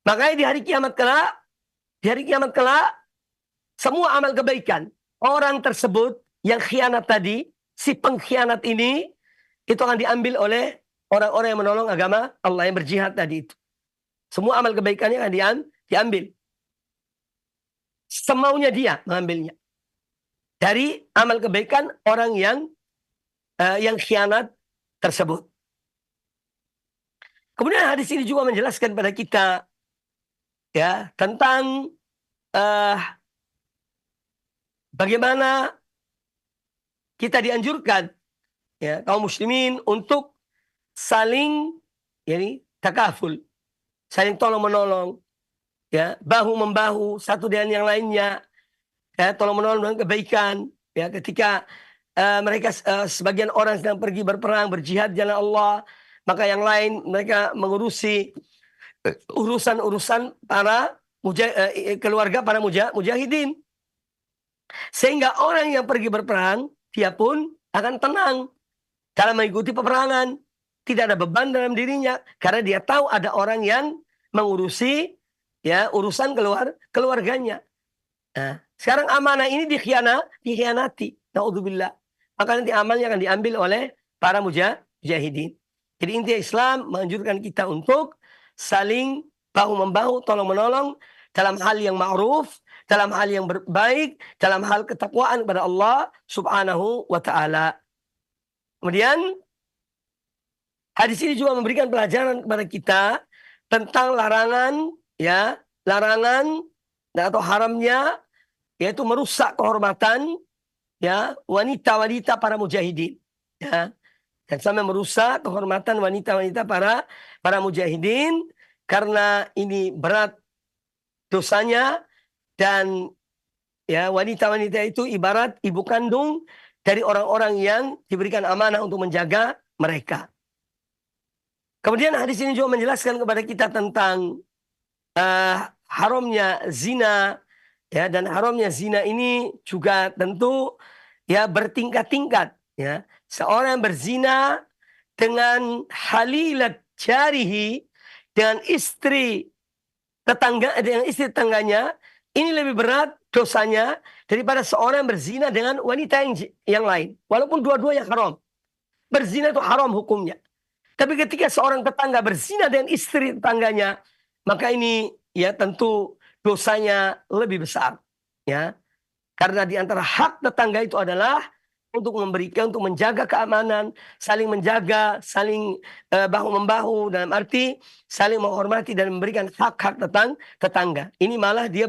Makanya di hari kiamat kelak, semua amal kebaikan orang tersebut yang khianat tadi, si pengkhianat ini, itu akan diambil oleh orang-orang yang menolong agama Allah, yang berjihad tadi itu. Semua amal kebaikannya akan diambil. Semaunya dia mengambilnya. Dari amal kebaikan orang yang khianat tersebut. Kemudian hadis ini juga menjelaskan pada kita, ya, tentang bagaimana kita dianjurkan, ya, kaum muslimin untuk saling, yani, takaful, saling tolong menolong, ya, bahu membahu satu dengan yang lainnya, ya, tolong menolong dengan kebaikan, ya, ketika mereka sebagian orang sedang pergi berperang, berjihad jalan Allah, maka yang lain mereka mengurusi urusan-urusan para keluarga para mujahidin, sehingga orang yang pergi berperang dia pun akan tenang dalam mengikuti peperangan, tidak ada beban dalam dirinya karena dia tahu ada orang yang mengurusi, ya, urusan keluarganya. Nah, sekarang amanah ini dikhianati, naudzubillah, maka nanti amalnya akan diambil oleh para mujahidin. Jadi inti Islam menganjurkan kita untuk saling bahu-membahu, tolong-menolong dalam hal yang ma'ruf, dalam hal yang baik, dalam hal ketakwaan kepada Allah Subhanahu wa Ta'ala. Kemudian hadis ini juga memberikan pelajaran kepada kita tentang larangan, ya, larangan atau haramnya, yaitu merusak kehormatan, ya, wanita-wanita para mujahidin, ya. Dan sampai merusak kehormatan wanita-wanita para mujahidin, karena ini berat dosanya. Dan ya, wanita-wanita itu ibarat ibu kandung dari orang-orang yang diberikan amanah untuk menjaga mereka. Kemudian hadis ini juga menjelaskan kepada kita tentang haramnya zina, ya, dan haramnya zina ini juga tentu ya bertingkat-tingkat, ya. Seorang berzina dengan halilat jarihi, dengan istri tetangganya, ini lebih berat dosanya daripada seorang berzina dengan wanita yang lain. Walaupun dua-duanya haram. Berzina itu haram hukumnya. Tapi ketika seorang tetangga berzina dengan istri tetangganya, maka ini ya tentu dosanya lebih besar. Ya, karena di antara hak tetangga itu adalah untuk memberikan, untuk menjaga keamanan, saling menjaga, saling bahu-membahu, dalam arti saling menghormati dan memberikan hak-hak tetangga. Ini malah dia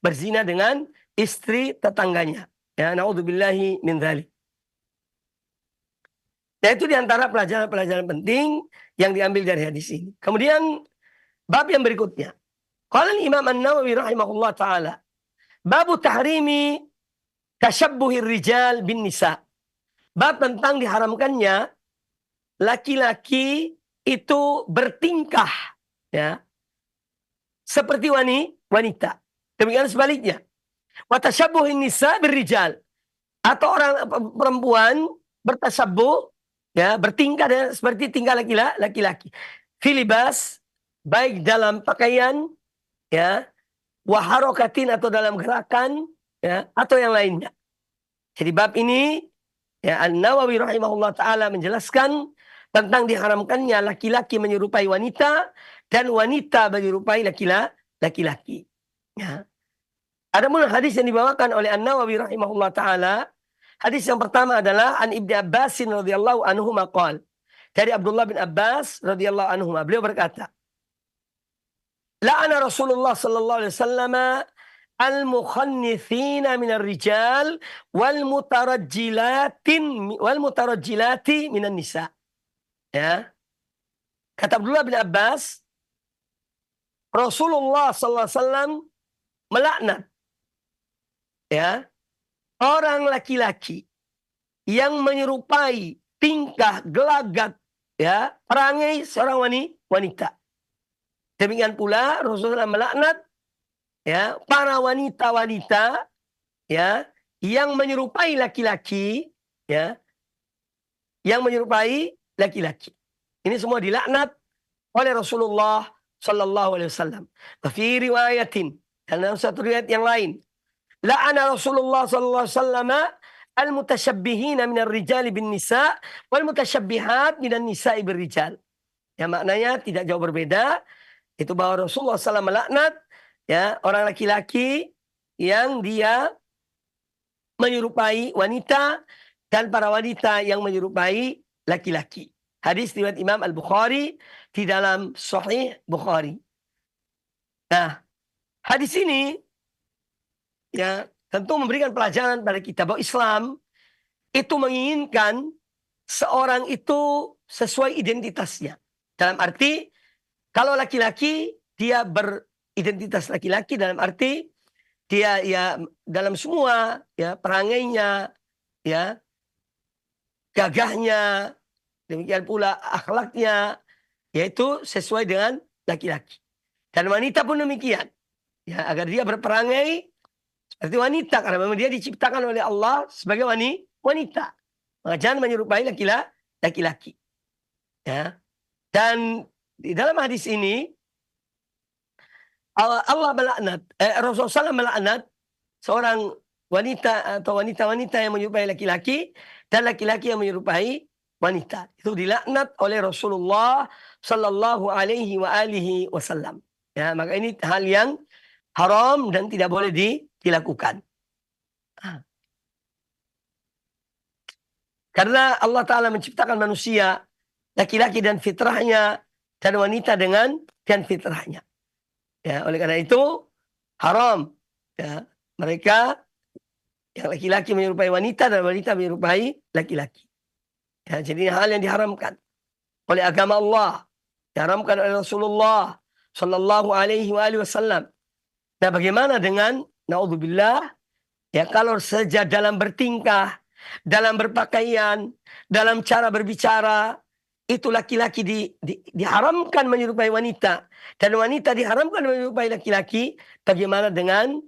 berzina dengan istri tetangganya. Ya, naudzubillahi min dzalik. Nah, itu diantara pelajaran-pelajaran penting yang diambil dari hadis ini. Kemudian bab yang berikutnya. Qala Imam An-Nawawi rahimahullah ta'ala. Babu tahrimi tashabbuhir rijal bin nisa. Bab tentang diharamkannya laki-laki itu bertingkah, ya, seperti wanita. Demikian sebaliknya. Wa tashabbuhin nisa birrijal. Atau orang perempuan bertasabbuh, ya, bertingkah seperti tingkah laki-laki. Filibas, baik dalam pakaian, ya, waharokatin atau dalam gerakan, ya, atau yang lainnya. Jadi bab ini, ya, An-Nawawi rahimahullah ta'ala menjelaskan tentang diharamkannya laki-laki menyerupai wanita dan wanita menyerupai laki-laki. Ya. Adapun hadis yang dibawakan oleh An-Nawawi rahimahullah ta'ala, hadis yang pertama adalah An Ibnu Abbas radhiyallahu anhu maqal. Dari Abdullah bin Abbas radhiyallahu anhu, beliau berkata, la'ana Rasulullah sallallahu alaihi wasallam al-mukhannithina minar rijal wal mutarajjilati minan nisa. Ya. Kata Abdullah bin Abbas, Rasulullah sallallahu alaihi wasallam melaknat, ya, orang laki-laki yang menyerupai tingkah gelagat, ya, perangai seorang wanita. Demikian pula Rasulullah melaknat, ya, para wanita-wanita, ya, yang menyerupai laki-laki, ya, yang menyerupai laki-laki. Ini semua dilaknat oleh Rasulullah sallallahu alaihi wasallam. Fi riwayatin, dalam satu riwayat yang lain, la'ana Rasulullah sallallahu alaihi wasallam al-mutasyabbihina minar rijali bin nisa wal mutasyabbihat minan nisa'i bir rijal. Ya, maknanya tidak jauh berbeda. Itu bahwa Rasulullah SAW melaknat, ya, orang laki-laki yang dia menyerupai wanita dan para wanita yang menyerupai laki-laki. Hadis riwayat Imam Al-Bukhari di dalam Sahih Bukhari. Nah, hadis ini, ya, tentu memberikan pelajaran pada kita bahwa Islam itu menginginkan seorang itu sesuai identitasnya. Dalam arti, kalau laki-laki, dia beridentitas laki-laki, dalam arti dia, ya, dalam semua, ya, perangainya, ya, gagahnya, demikian pula akhlaknya, yaitu sesuai dengan laki-laki. Dan wanita pun demikian, ya, agar dia berperangai seperti wanita, karena memang dia diciptakan oleh Allah sebagai wanita. Maka jangan menyerupai laki-laki. Ya. Dan di dalam hadis ini Allah melaknat, Rasulullah SAW melaknat seorang wanita atau wanita-wanita yang menyerupai laki-laki dan laki-laki yang menyerupai wanita. Itu dilaknat oleh Rasulullah sallallahu alaihi wasallam. Ya, maka ini hal yang haram dan tidak boleh dilakukan. Karena Allah Ta'ala menciptakan manusia laki-laki dan fitrahnya, dan wanita dengan fitrahnya. Ya, oleh karena itu haram, ya, mereka yang laki-laki menyerupai wanita dan wanita menyerupai laki-laki. Ya, jadi hal yang diharamkan oleh agama Allah, diharamkan oleh Rasulullah sallallahu alaihi wasallam. Nah, bagaimana dengan naudzubillah ya kalau saja dalam bertingkah, dalam berpakaian, dalam cara berbicara itu laki-laki diharamkan menyerupai wanita dan wanita diharamkan menyerupai laki-laki, bagaimana dengan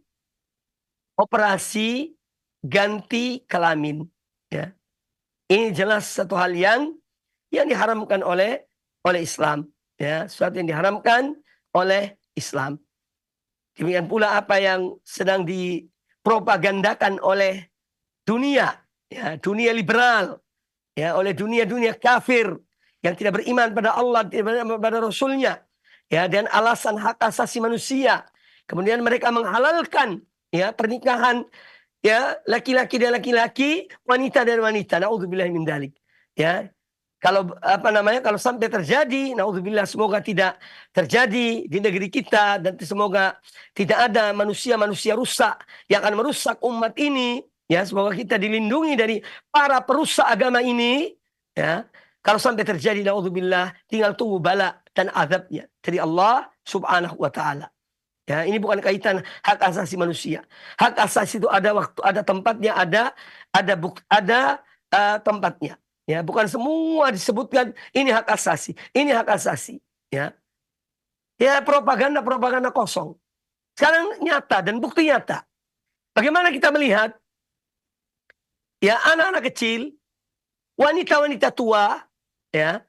operasi ganti kelamin? Ya. Ini jelas satu hal yang diharamkan oleh Islam, ya, sesuatu yang diharamkan oleh Islam. Demikian pula apa yang sedang dipropagandakan oleh dunia, ya, dunia liberal, ya, oleh dunia kafir yang tidak beriman pada Allah, tidak beriman pada Rasulnya, ya, dan alasan hak asasi manusia. Kemudian mereka menghalalkan, ya, pernikahan, ya, laki-laki dan laki-laki, wanita dan wanita. Naudzubillah min dzalik. Ya, kalau kalau sampai terjadi, naudzubillah, semoga tidak terjadi di negeri kita dan semoga tidak ada manusia-manusia rusak yang akan merusak umat ini. Ya, semoga kita dilindungi dari para perusak agama ini. Ya, kalau sampai terjadi, naudzubillah, tinggal tunggu bala dan azabnya dari Allah Subhanahu wa Ta'ala. Ya, ini bukan kaitan hak asasi manusia. Hak asasi itu ada waktu, ada tempatnya, ada tempatnya. Ya, bukan semua disebutkan ini hak asasi, ini hak asasi. Ya, ya, propaganda kosong. Sekarang nyata dan bukti nyata. Bagaimana kita melihat, ya, anak-anak kecil, wanita-wanita tua, ya,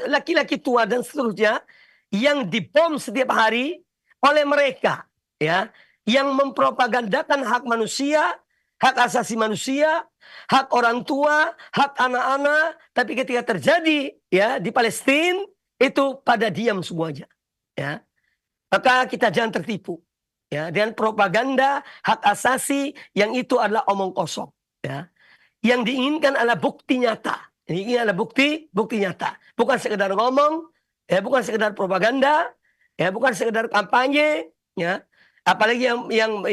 laki-laki tua dan seterusnya yang dibom setiap hari oleh mereka, ya, yang mempropagandakan hak manusia, hak asasi manusia, hak orang tua, hak anak-anak, tapi ketika terjadi, ya, di Palestina itu pada diam semuanya, ya. Maka kita jangan tertipu, ya, dengan propaganda hak asasi yang itu adalah omong kosong, ya. Yang diinginkan adalah bukti nyata. Ini adalah bukti nyata, bukan sekedar ngomong, ya, bukan sekedar propaganda, ya, bukan sekedar kampanye, ya. Apalagi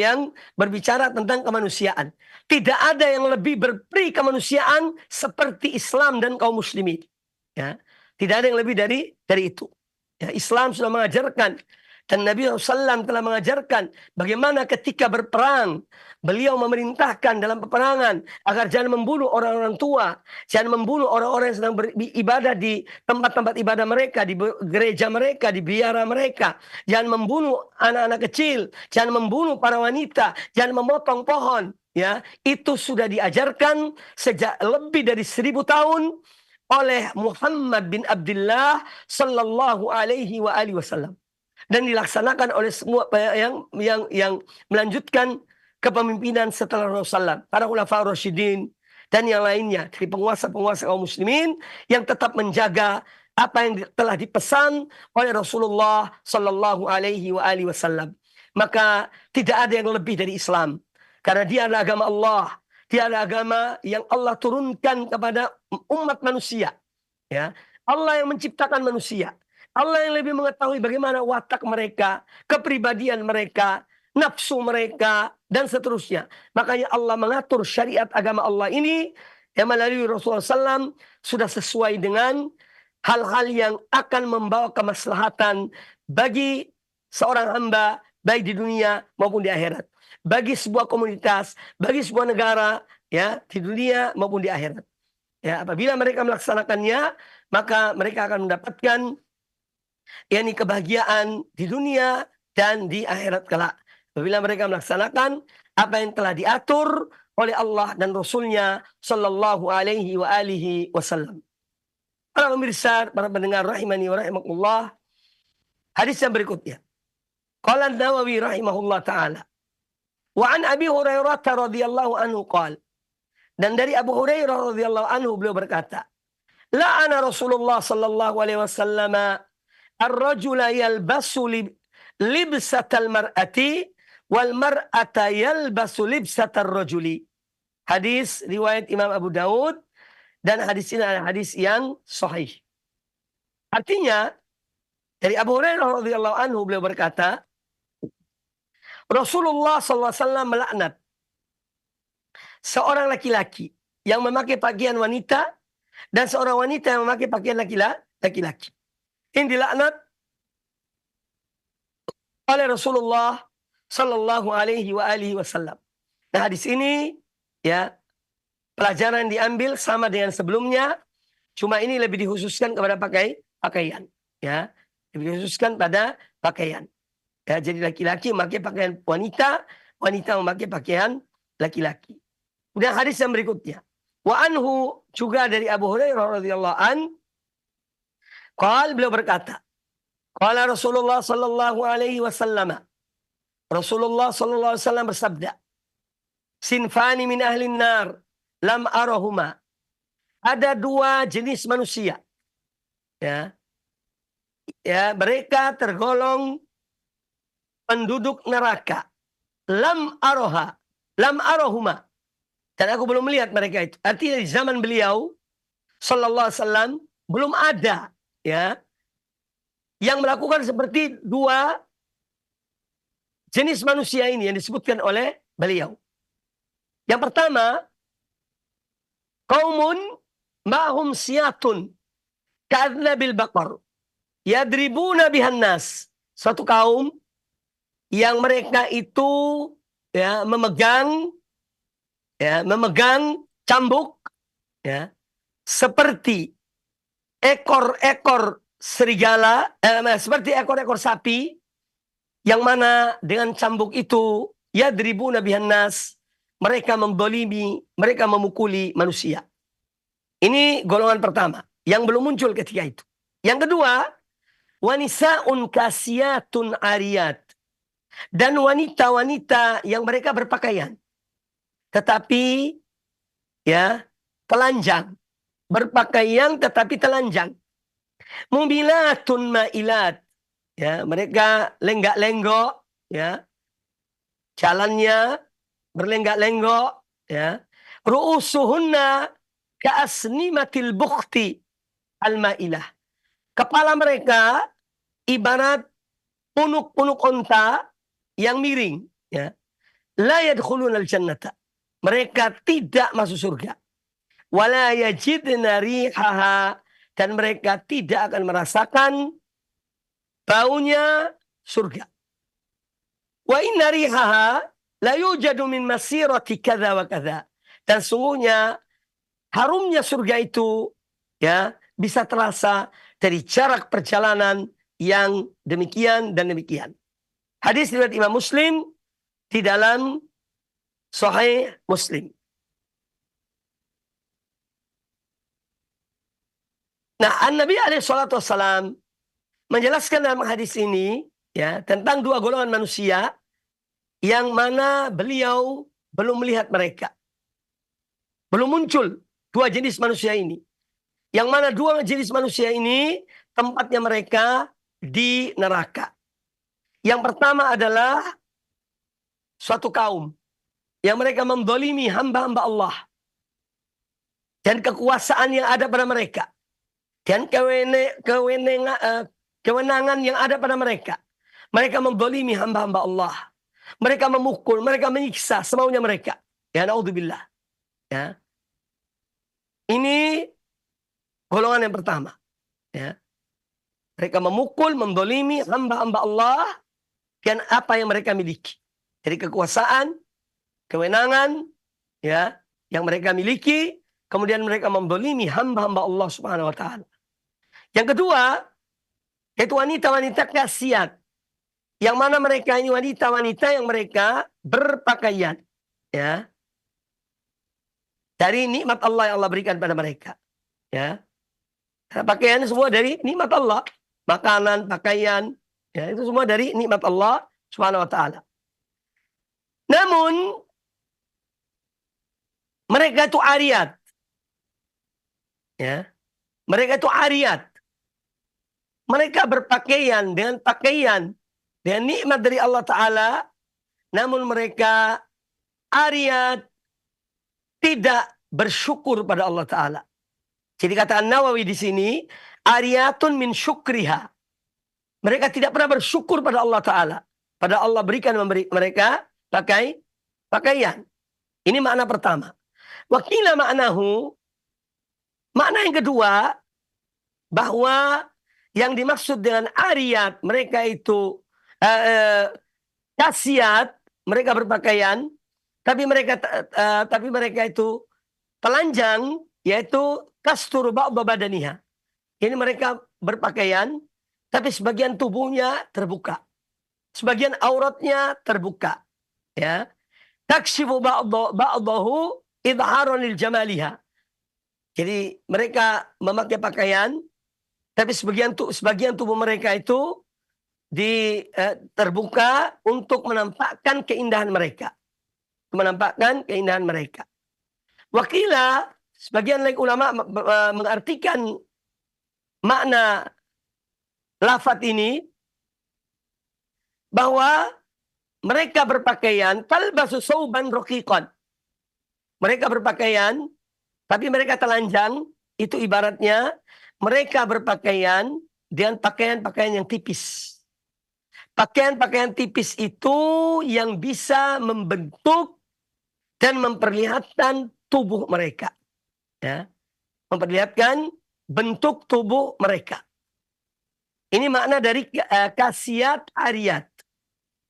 yang berbicara tentang kemanusiaan. Tidak ada yang lebih berperi kemanusiaan seperti Islam dan kaum muslimin. Ya. Tidak ada yang lebih dari itu. Ya, Islam sudah mengajarkan dan Nabi SAW telah mengajarkan bagaimana ketika berperang beliau memerintahkan dalam peperangan agar jangan membunuh orang-orang tua, jangan membunuh orang-orang yang sedang beribadah di tempat-tempat ibadah mereka, di gereja mereka, di biara mereka, jangan membunuh anak-anak kecil, jangan membunuh para wanita, jangan memotong pohon. Ya, itu sudah diajarkan sejak lebih dari 1000 tahun oleh Muhammad bin Abdullah sallallahu alaihi wasallam dan dilaksanakan oleh semua yang melanjutkan kepemimpinan setelah Rasulullah, para khulafaur rasyidin dan yang lainnya dari penguasa-penguasa kaum muslimin yang tetap menjaga apa yang telah dipesan oleh Rasulullah sallallahu alaihi wasallam. Maka tidak ada yang lebih dari Islam karena dia adalah agama Allah. Dia adalah agama yang Allah turunkan kepada umat manusia. Ya, Allah yang menciptakan manusia. Allah yang lebih mengetahui bagaimana watak mereka, kepribadian mereka, nafsu mereka, dan seterusnya. Makanya Allah mengatur syariat agama Allah ini yang melalui Rasulullah SAW sudah sesuai dengan hal-hal yang akan membawa kemaslahatan bagi seorang hamba, baik di dunia maupun di akhirat. Bagi sebuah komunitas, bagi sebuah negara, ya, di dunia maupun di akhirat. Ya, apabila mereka melaksanakannya, maka mereka akan mendapatkan yakni kebahagiaan di dunia dan di akhirat kelak. Apabila mereka melaksanakan apa yang telah diatur oleh Allah dan Rasulnya sallallahu alaihi wasallam. Para pemirsa, para pendengar rahimani wa rahimakumullah, hadis yang berikutnya. Qala An-Nawawi rahimahullah taala. Wa an Abi Hurairah radhiyallahu anhu qala. Dan dari Abu Hurairah radhiyallahu anhu beliau berkata, la'ana Rasulullah sallallahu alaihi wasallam ar-rajula yalbasu libsatal mar'ati wal mar'ata yalbasu libsatar rajuli. Hadis riwayat Imam Abu Daud dan hadis ini adalah hadis yang sahih. Artinya dari Abu Hurairah radhiyallahu anhu beliau berkata, Rasulullah sallallahu alaihi wasallam melaknat seorang laki-laki yang memakai pakaian wanita dan seorang wanita yang memakai pakaian laki-laki. Ini dilaknat oleh Rasulullah sallallahu alaihi wa alihi wasallam. Nah, di sini ya pelajaran diambil sama dengan sebelumnya, cuma ini lebih dikhususkan kepada pakaian, ya. Lebih dikhususkan pada pakaian. Ya, jadi laki-laki memakai pakaian wanita, wanita memakai pakaian laki-laki. Kemudian hadis yang berikutnya. Wa anhu, juga dari Abu Hurairah radhiyallahu an, beliau berkata, qala Rasulullah sallallahu alaihi wasallam. Rasulullah sallallahu alaihi wasallam bersabda, sinfani min ahli nar lam arahuma. Ada dua jenis manusia. Ya. Ya, mereka tergolong penduduk neraka. Lam arahuma. Dan aku belum melihat mereka itu. Artinya di zaman beliau sallallahu alaihi wasallam belum ada, ya, yang melakukan seperti dua jenis manusia ini yang disebutkan oleh beliau. Yang pertama, qaumun ma'hum siyatun ka'adnabil baqar yadribuna bihan nas. Suatu kaum yang mereka itu ya memegang cambuk, ya, seperti ekor-ekor serigala, seperti ekor-ekor sapi, yang mana dengan cambuk itu yadribuna bihan nas, mereka membolimi, mereka memukuli manusia. Ini golongan pertama yang belum muncul ketika itu. Yang kedua, wanisaun kasiyatun ariyat, dan wanita-wanita yang mereka berpakaian tetapi ya telanjang, berpakaian tetapi telanjang. Mumilatun mailat, ya, mereka lenggak-lenggok, ya, jalannya berlenggak-lenggok, ya. Ru'usuhunna ka'asnimatil bukhti al-mailah. Kepala mereka ibarat punuk-punuk unta yang miring, ya. La yadkhuluna al-jannata. Mereka tidak masuk surga. Wala yajidna rihaha, dan mereka tidak akan merasakan baunya surga. Wa inna rihaha la yujadu min masirati kadza wa kadza. Dan sungguhnya harumnya surga itu, ya, bisa terasa dari jarak perjalanan yang demikian dan demikian. Hadis riwayat Imam Muslim di dalam Sahih Muslim. Nah, An-Nabi alaihi salatu wassalam menjelaskan dalam hadis ini, ya, tentang dua golongan manusia yang mana beliau belum melihat mereka. Belum muncul dua jenis manusia ini. Yang mana dua jenis manusia ini tempatnya mereka di neraka. Yang pertama adalah suatu kaum yang mereka mendolimi hamba-hamba Allah dan kekuasaan yang ada pada mereka dan kewenangan yang ada pada mereka. Mereka mendolimi hamba-hamba Allah. Mereka memukul, mereka menyiksa semaunya mereka. Ya, naudzubillah. Ya. Ini golongan yang pertama. Ya. Mereka memukul, mendolimi hamba-hamba Allah dan apa yang mereka miliki. Dari kekuasaan, kewenangan, ya, yang mereka miliki, kemudian mereka mendolimi hamba-hamba Allah Subhanahu wa taala. Yang kedua, yaitu wanita-wanita kasiat, yang mana mereka ini wanita-wanita yang mereka berpakaian, ya, dari nikmat Allah yang Allah berikan pada mereka, ya. Pakaian semua dari nikmat Allah, makanan, pakaian, ya, itu semua dari nikmat Allah Subhanahu wa taala. Namun mereka itu ariyat, ya. Mereka itu ariyat. Mereka berpakaian dengan pakaian dengan nikmat dari Allah Ta'ala, namun mereka ariyat, tidak bersyukur pada Allah Ta'ala. Jadi kata An-Nawawi di sini, ariyatun min syukriha. Mereka tidak pernah bersyukur pada Allah Ta'ala. Pada Allah berikan mereka pakaian. Ini makna pertama. Wakila maknahu, makna yang kedua, bahwa yang dimaksud dengan ariyat, mereka itu khasiat mereka berpakaian, tapi mereka itu telanjang, yaitu kastur ba'da badaniha. Ini mereka berpakaian, tapi sebagian tubuhnya terbuka, sebagian auratnya terbuka. Ya, takshifu ba'dahu idharan lil jamaliha. Jadi mereka memakai pakaian, tapi sebagian tubuh mereka itu terbuka untuk menampakkan keindahan mereka, Wakila sebagian lain ulama mengartikan makna lafaz ini bahwa mereka berpakaian talbasu sauban raqiqan. Mereka berpakaian tapi mereka telanjang, itu ibaratnya mereka berpakaian dengan pakaian-pakaian yang tipis. Pakaian-pakaian tipis itu yang bisa membentuk dan memperlihatkan tubuh mereka. Ya. Memperlihatkan bentuk tubuh mereka. Ini makna dari khasiat ariyat.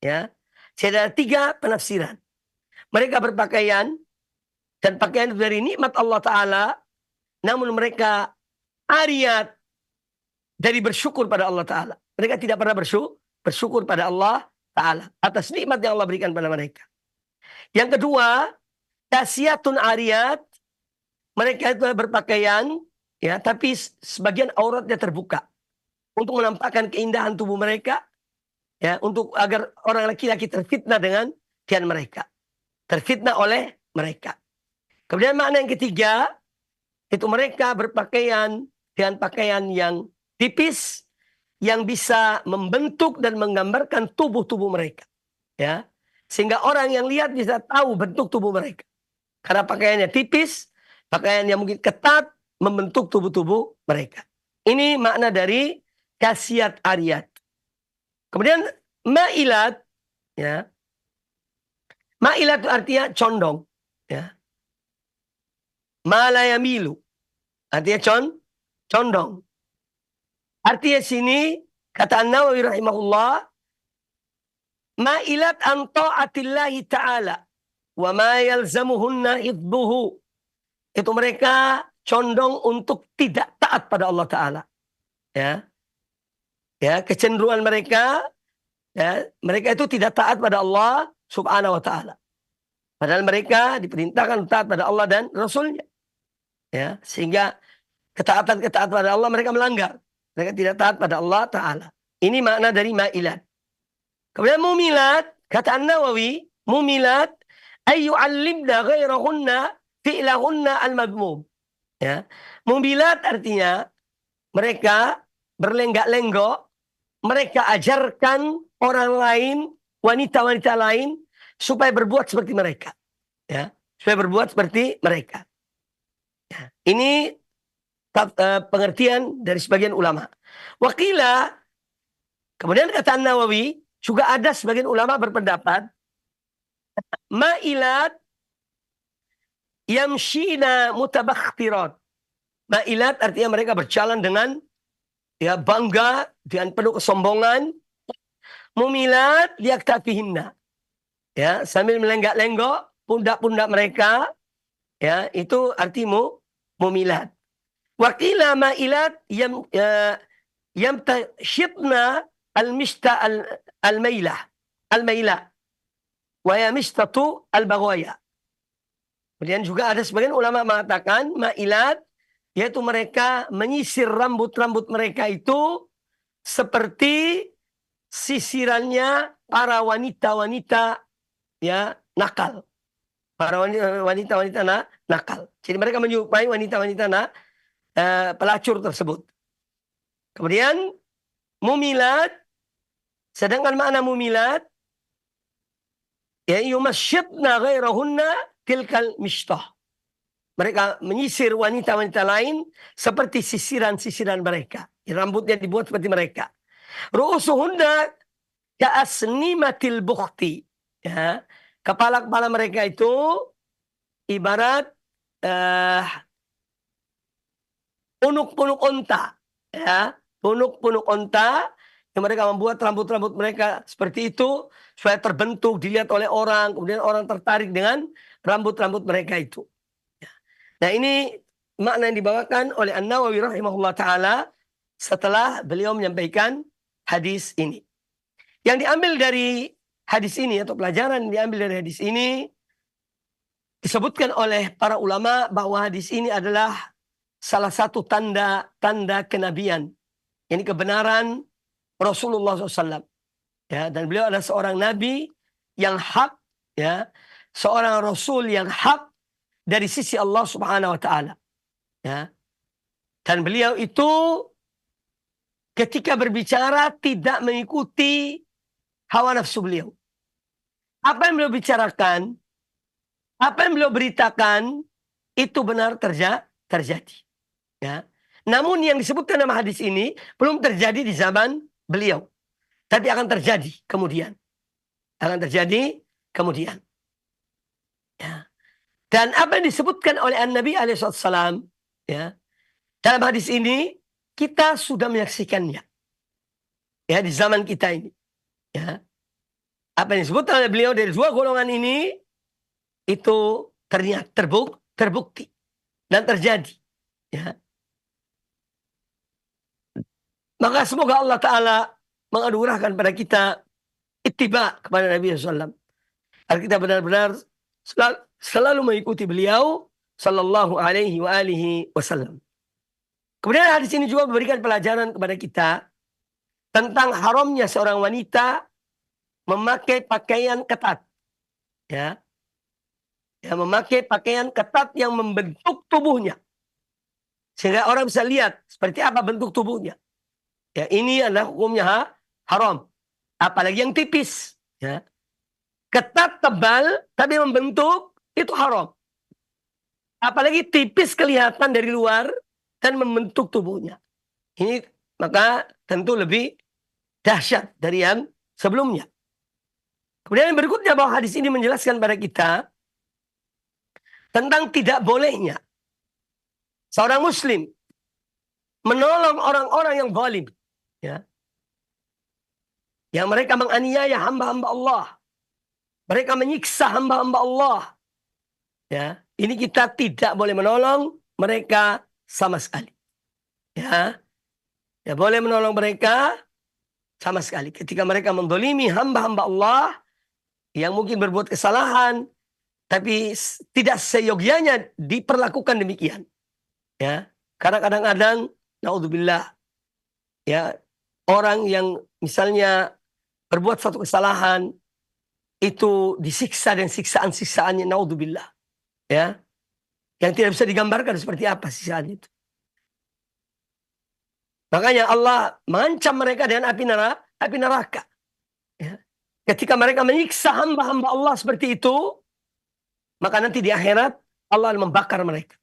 Ya. Jadi ada 3 penafsiran. Mereka berpakaian, dan pakaian itu dari nikmat Allah Ta'ala, namun mereka ariyat dari bersyukur pada Allah Ta'ala. Mereka tidak pernah bersyukur pada Allah Ta'ala atas nikmat yang Allah berikan pada mereka. Yang kedua, khasiatun ariyat, mereka itu berpakaian, ya, tapi sebagian auratnya terbuka untuk menampakkan keindahan tubuh mereka, ya, untuk agar orang laki-laki terfitnah dengan pakaian mereka, terfitnah oleh mereka. Kemudian makna yang ketiga, itu mereka berpakaian dengan pakaian yang tipis, yang bisa membentuk dan menggambarkan tubuh-tubuh mereka. Ya, sehingga orang yang lihat bisa tahu bentuk tubuh mereka. Karena pakaiannya tipis, pakaian yang mungkin ketat, membentuk tubuh-tubuh mereka. Ini makna dari khasiat ariyat. Kemudian ma'ilat, ya. Ma'ilat itu artinya condong, ya. Malayamilu, artinya condong. Artinya sini, kata An-Nawawi rahimahullah, ma'ilat an ta'atillahi ta'ala wa ma yalzamuhunna idbuhu. Itu mereka condong untuk tidak taat pada Allah Ta'ala. Ya. Ya, kecenderungan mereka, ya, mereka itu tidak taat pada Allah Subhanahu wa Ta'ala. Padahal mereka diperintahkan taat pada Allah dan Rasulnya. Ya, sehingga ketaatan pada Allah mereka melanggar. Mereka tidak taat pada Allah Ta'ala. Ini makna dari ma'ilat. Kemudian mumilat, kata An-Nawawi, mumilat ayyu'allimna ghairahunna fi'lahunna al-madmum. Ya. Mumilat artinya mereka berlenggak-lenggok, mereka ajarkan orang lain, wanita-wanita lain, supaya berbuat seperti mereka. Ya. Supaya berbuat seperti mereka. Ya. Ini pengertian dari sebagian ulama. Wakila, kemudian kata An-Nawawi, juga ada sebagian ulama berpendapat, ma'ilat yamshina mutabakhtirat. Ma'ilat artinya mereka berjalan dengan, ya, bangga, dengan penuh kesombongan. Mumilat liaktafihinna, ya, sambil melenggak-lenggok pundak-pundak mereka, ya, itu artimu mumilat. Wakila ma'ilat yamtashitna al-mishta al-mailah wa yamistatu al-baghaya. Kemudian juga ada sebagian ulama mengatakan ma'ilat yaitu mereka menyisir rambut-rambut mereka itu seperti sisirannya para wanita-wanita, ya, nakal. Para wanita-wanita nakal. Jadi mereka menyerupai wanita-wanita pelacur tersebut. Kemudian mumilat, sedangkan makna mumilat, ya, yumasyidna ghairahunna tilkal mishtah. Mereka menyisir wanita-wanita lain seperti sisiran-sisiran mereka. Rambutnya dibuat seperti mereka. Ru'usuhunna ka'asnimatil bukhti. Ya. Kepala-kepala mereka itu ibarat punuk-punuk onta. Ya. Punuk-punuk onta Yang mereka membuat rambut-rambut mereka seperti itu supaya terbentuk, dilihat oleh orang, kemudian orang tertarik dengan rambut-rambut mereka itu. Nah, ini makna yang dibawakan oleh An-Nawawi rahimahullah ta'ala setelah beliau menyampaikan hadis ini. Yang diambil dari hadis ini atau pelajaran yang diambil dari hadis ini disebutkan oleh para ulama bahwa hadis ini adalah salah satu tanda kenabian. Ini kebenaran Rasulullah SAW. Ya, dan beliau adalah seorang nabi yang hak, ya, seorang rasul yang hak dari sisi Allah Subhanahu wa taala. Ya. Dan beliau itu ketika berbicara tidak mengikuti hawa nafsu beliau. Apa yang beliau bicarakan, apa yang beliau beritakan itu benar terjadi. Ya. Namun yang disebutkan dalam hadis ini belum terjadi di zaman beliau. Tapi akan terjadi kemudian. Akan terjadi kemudian. Ya. Dan apa yang disebutkan oleh An-Nabi alaihissalam, ya, dalam hadis ini kita sudah menyaksikannya. Ya, di zaman kita ini. Ya. Apa yang disebutkan oleh beliau dari dua golongan ini itu ternyata terbukti dan terjadi. Ya. Maka semoga Allah Ta'ala menganugerahkan pada kita ittiba kepada Nabi SAW. Agar kita benar-benar selalu mengikuti beliau sallallahu alaihi wa alihi wasallam. Kemudian hadis ini juga memberikan pelajaran kepada kita tentang haramnya seorang wanita memakai pakaian ketat. Ya. Ya, memakai pakaian ketat yang membentuk tubuhnya. Sehingga orang bisa lihat seperti apa bentuk tubuhnya. Ya, ini adalah hukumnya haram. Apalagi yang tipis. Ya. Ketat, tebal, tapi membentuk, itu haram. Apalagi tipis kelihatan dari luar dan membentuk tubuhnya. Ini maka tentu lebih dahsyat dari yang sebelumnya. Kemudian yang berikutnya bahwa hadis ini menjelaskan pada kita tentang tidak bolehnya seorang muslim menolong orang-orang yang zalim. Ya. Yang mereka menganiaya hamba-hamba Allah. Mereka menyiksa hamba-hamba Allah. Ya, ini kita tidak boleh menolong mereka sama sekali. Ya, ya boleh menolong mereka sama sekali. Ketika mereka mendolimi hamba-hamba Allah yang mungkin berbuat kesalahan, tapi tidak seyogyanya diperlakukan demikian. Ya, karena kadang-kadang, naudzubillah, ya orang yang misalnya berbuat suatu kesalahan itu disiksa dan siksaan-siksaannya naudzubillah, ya, yang tidak bisa digambarkan seperti apa siksaan itu. Makanya Allah mengancam mereka dengan api neraka. Ya. Ketika mereka menyiksa hamba-hamba Allah seperti itu, maka nanti di akhirat Allah membakar mereka,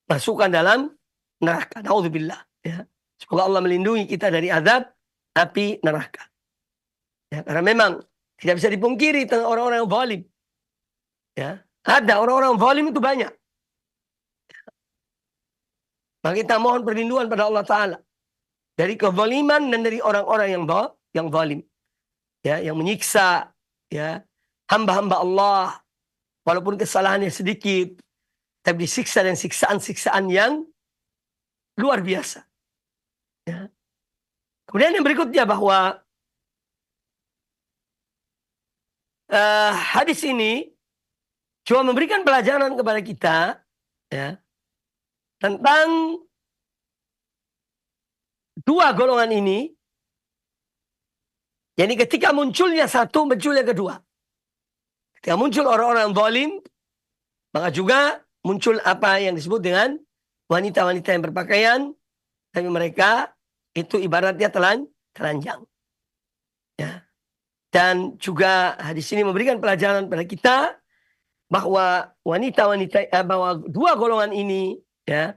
masukkan dalam neraka. Naudzubillah. Ya. Semoga Allah melindungi kita dari azab api neraka. Ya, karena memang tidak bisa dipungkiri tentang orang-orang yang zalim. Ya, ada orang-orang zalim itu banyak. Maka kita mohon perlindungan pada Allah Ta'ala dari kezaliman dan dari orang-orang yang zalim. Ya, yang menyiksa ya hamba-hamba Allah walaupun kesalahannya sedikit, tapi disiksa dan siksaan-siksaan yang luar biasa. Ya. Kemudian yang berikutnya bahwa hadis ini cuma memberikan pelajaran kepada kita, ya, tentang dua golongan ini. Jadi ketika munculnya satu, munculnya kedua. Ketika muncul orang-orang zalim, maka juga muncul apa yang disebut dengan wanita-wanita yang berpakaian, tapi mereka itu ibaratnya telanjang. Ya. Dan juga hadis ini memberikan pelajaran pada kita bahwa bahwa dua golongan ini, ya,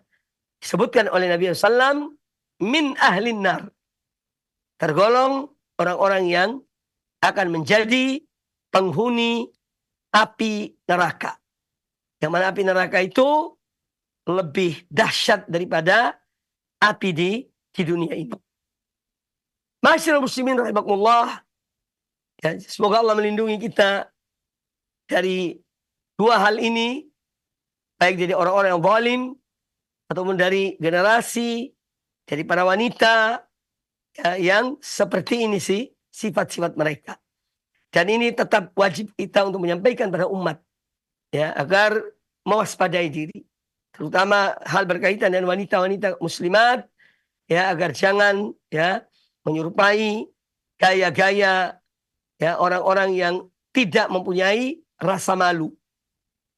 disebutkan oleh Nabi SAW min ahlin nar, tergolong orang-orang yang akan menjadi penghuni api neraka. Yang mana api neraka itu lebih dahsyat daripada api di dunia ini. Masyaallah muslimin rahimakumullah. Ya, semoga Allah melindungi kita dari dua hal ini, baik dari orang-orang yang zalim ataupun dari generasi, dari para wanita ya, yang seperti ini sih sifat-sifat mereka. Dan ini tetap wajib kita untuk menyampaikan pada umat ya, agar mewaspadai diri, terutama hal berkaitan dengan wanita-wanita muslimat ya, agar jangan ya menyerupai gaya-gaya ya orang-orang yang tidak mempunyai rasa malu,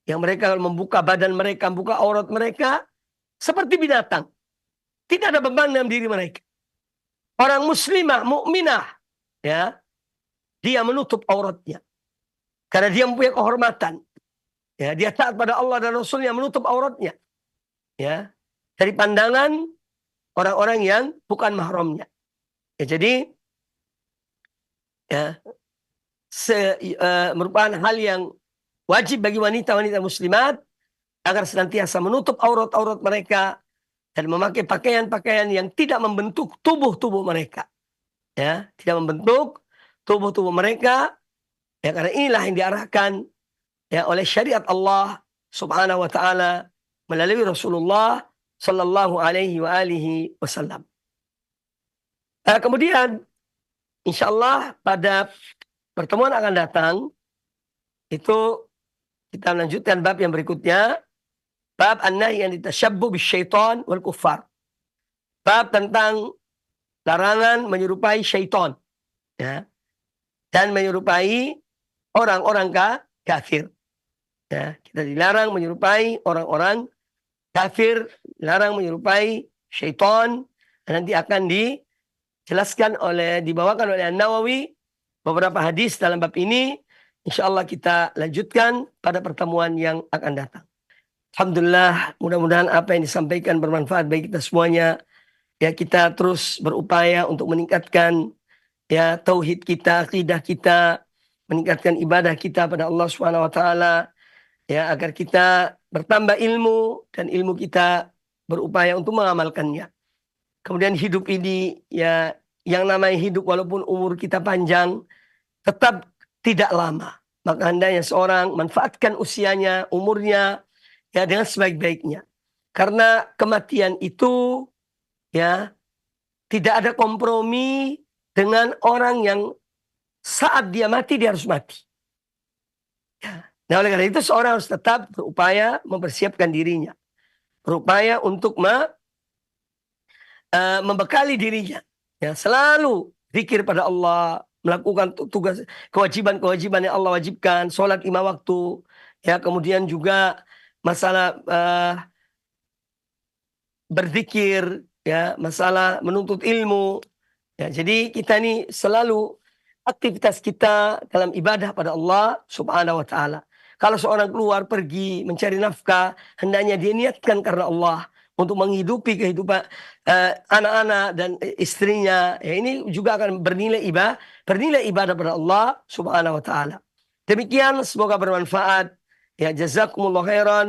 yang mereka membuka badan mereka, membuka aurat mereka seperti binatang, tidak ada beban dalam diri mereka. Orang muslimah, mukminah ya, dia menutup auratnya karena dia mempunyai kehormatan ya, dia taat pada Allah dan Rasulnya, menutup auratnya ya dari pandangan orang-orang yang bukan mahramnya ya. Jadi ya merupakan hal yang wajib bagi wanita-wanita muslimat agar senantiasa menutup aurat-aurat mereka dan memakai pakaian-pakaian yang tidak membentuk tubuh-tubuh mereka ya, tidak membentuk tubuh-tubuh mereka ya, karena inilah yang diarahkan ya oleh syariat Allah Subhanahu wa taala melalui Rasulullah sallallahu alaihi wa alihi wasallam. Kemudian insyaallah pada pertemuan akan datang itu kita lanjutkan bab yang berikutnya, bab an-nahy an tasyabbuh bisyaitan wal kuffar. Bab tentang larangan menyerupai syaitan ya, dan menyerupai orang-orang kafir. Ya, kita dilarang menyerupai orang-orang kafir, dilarang menyerupai syaitan. Dan nanti akan dibawakan oleh An-Nawawi beberapa hadis dalam bab ini. InsyaAllah kita lanjutkan pada pertemuan yang akan datang. Alhamdulillah, mudah-mudahan apa yang disampaikan bermanfaat bagi kita semuanya. Ya, kita terus berupaya untuk meningkatkan ya tauhid kita, akidah kita, meningkatkan ibadah kita pada Allah Subhanahu wa taala ya, agar kita bertambah ilmu dan ilmu kita berupaya untuk mengamalkannya. Kemudian hidup ini ya, yang namanya hidup walaupun umur kita panjang tetap tidak lama. Maka hendaknya seorang manfaatkan usianya, umurnya ya dengan sebaik-baiknya. Karena kematian itu ya tidak ada kompromi dengan orang yang saat dia mati dia harus mati. Ya. Nah, oleh karena itu seorang harus tetap berupaya mempersiapkan dirinya, berupaya untuk membekali dirinya, ya selalu zikir pada Allah, melakukan tugas kewajiban-kewajiban yang Allah wajibkan, sholat 5 waktu, ya kemudian juga masalah berzikir, ya masalah menuntut ilmu, ya jadi kita ini selalu aktivitas kita dalam ibadah pada Allah Subhanahu wa taala. Kalau seorang keluar pergi mencari nafkah, hendaknya dia niatkan karena Allah untuk menghidupi kehidupan anak-anak dan istrinya. Ya, ini juga akan bernilai ibadah pada Allah Subhanahu wa taala. Demikian, semoga bermanfaat. Ya, jazakumullah khairan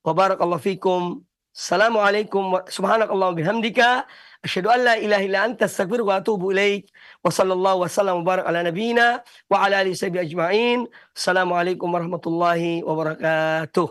wa barakallahu fikum. Assalamualaikum subhanakallah bihamdika asyhadu an la ilaha illa anta astaghfiruka wa atubu ilaik. Wa sallallahu wasallam wa barak ala nabiyina wa ala alihi ajma'in. Assalamualaikum warahmatullahi wabarakatuh.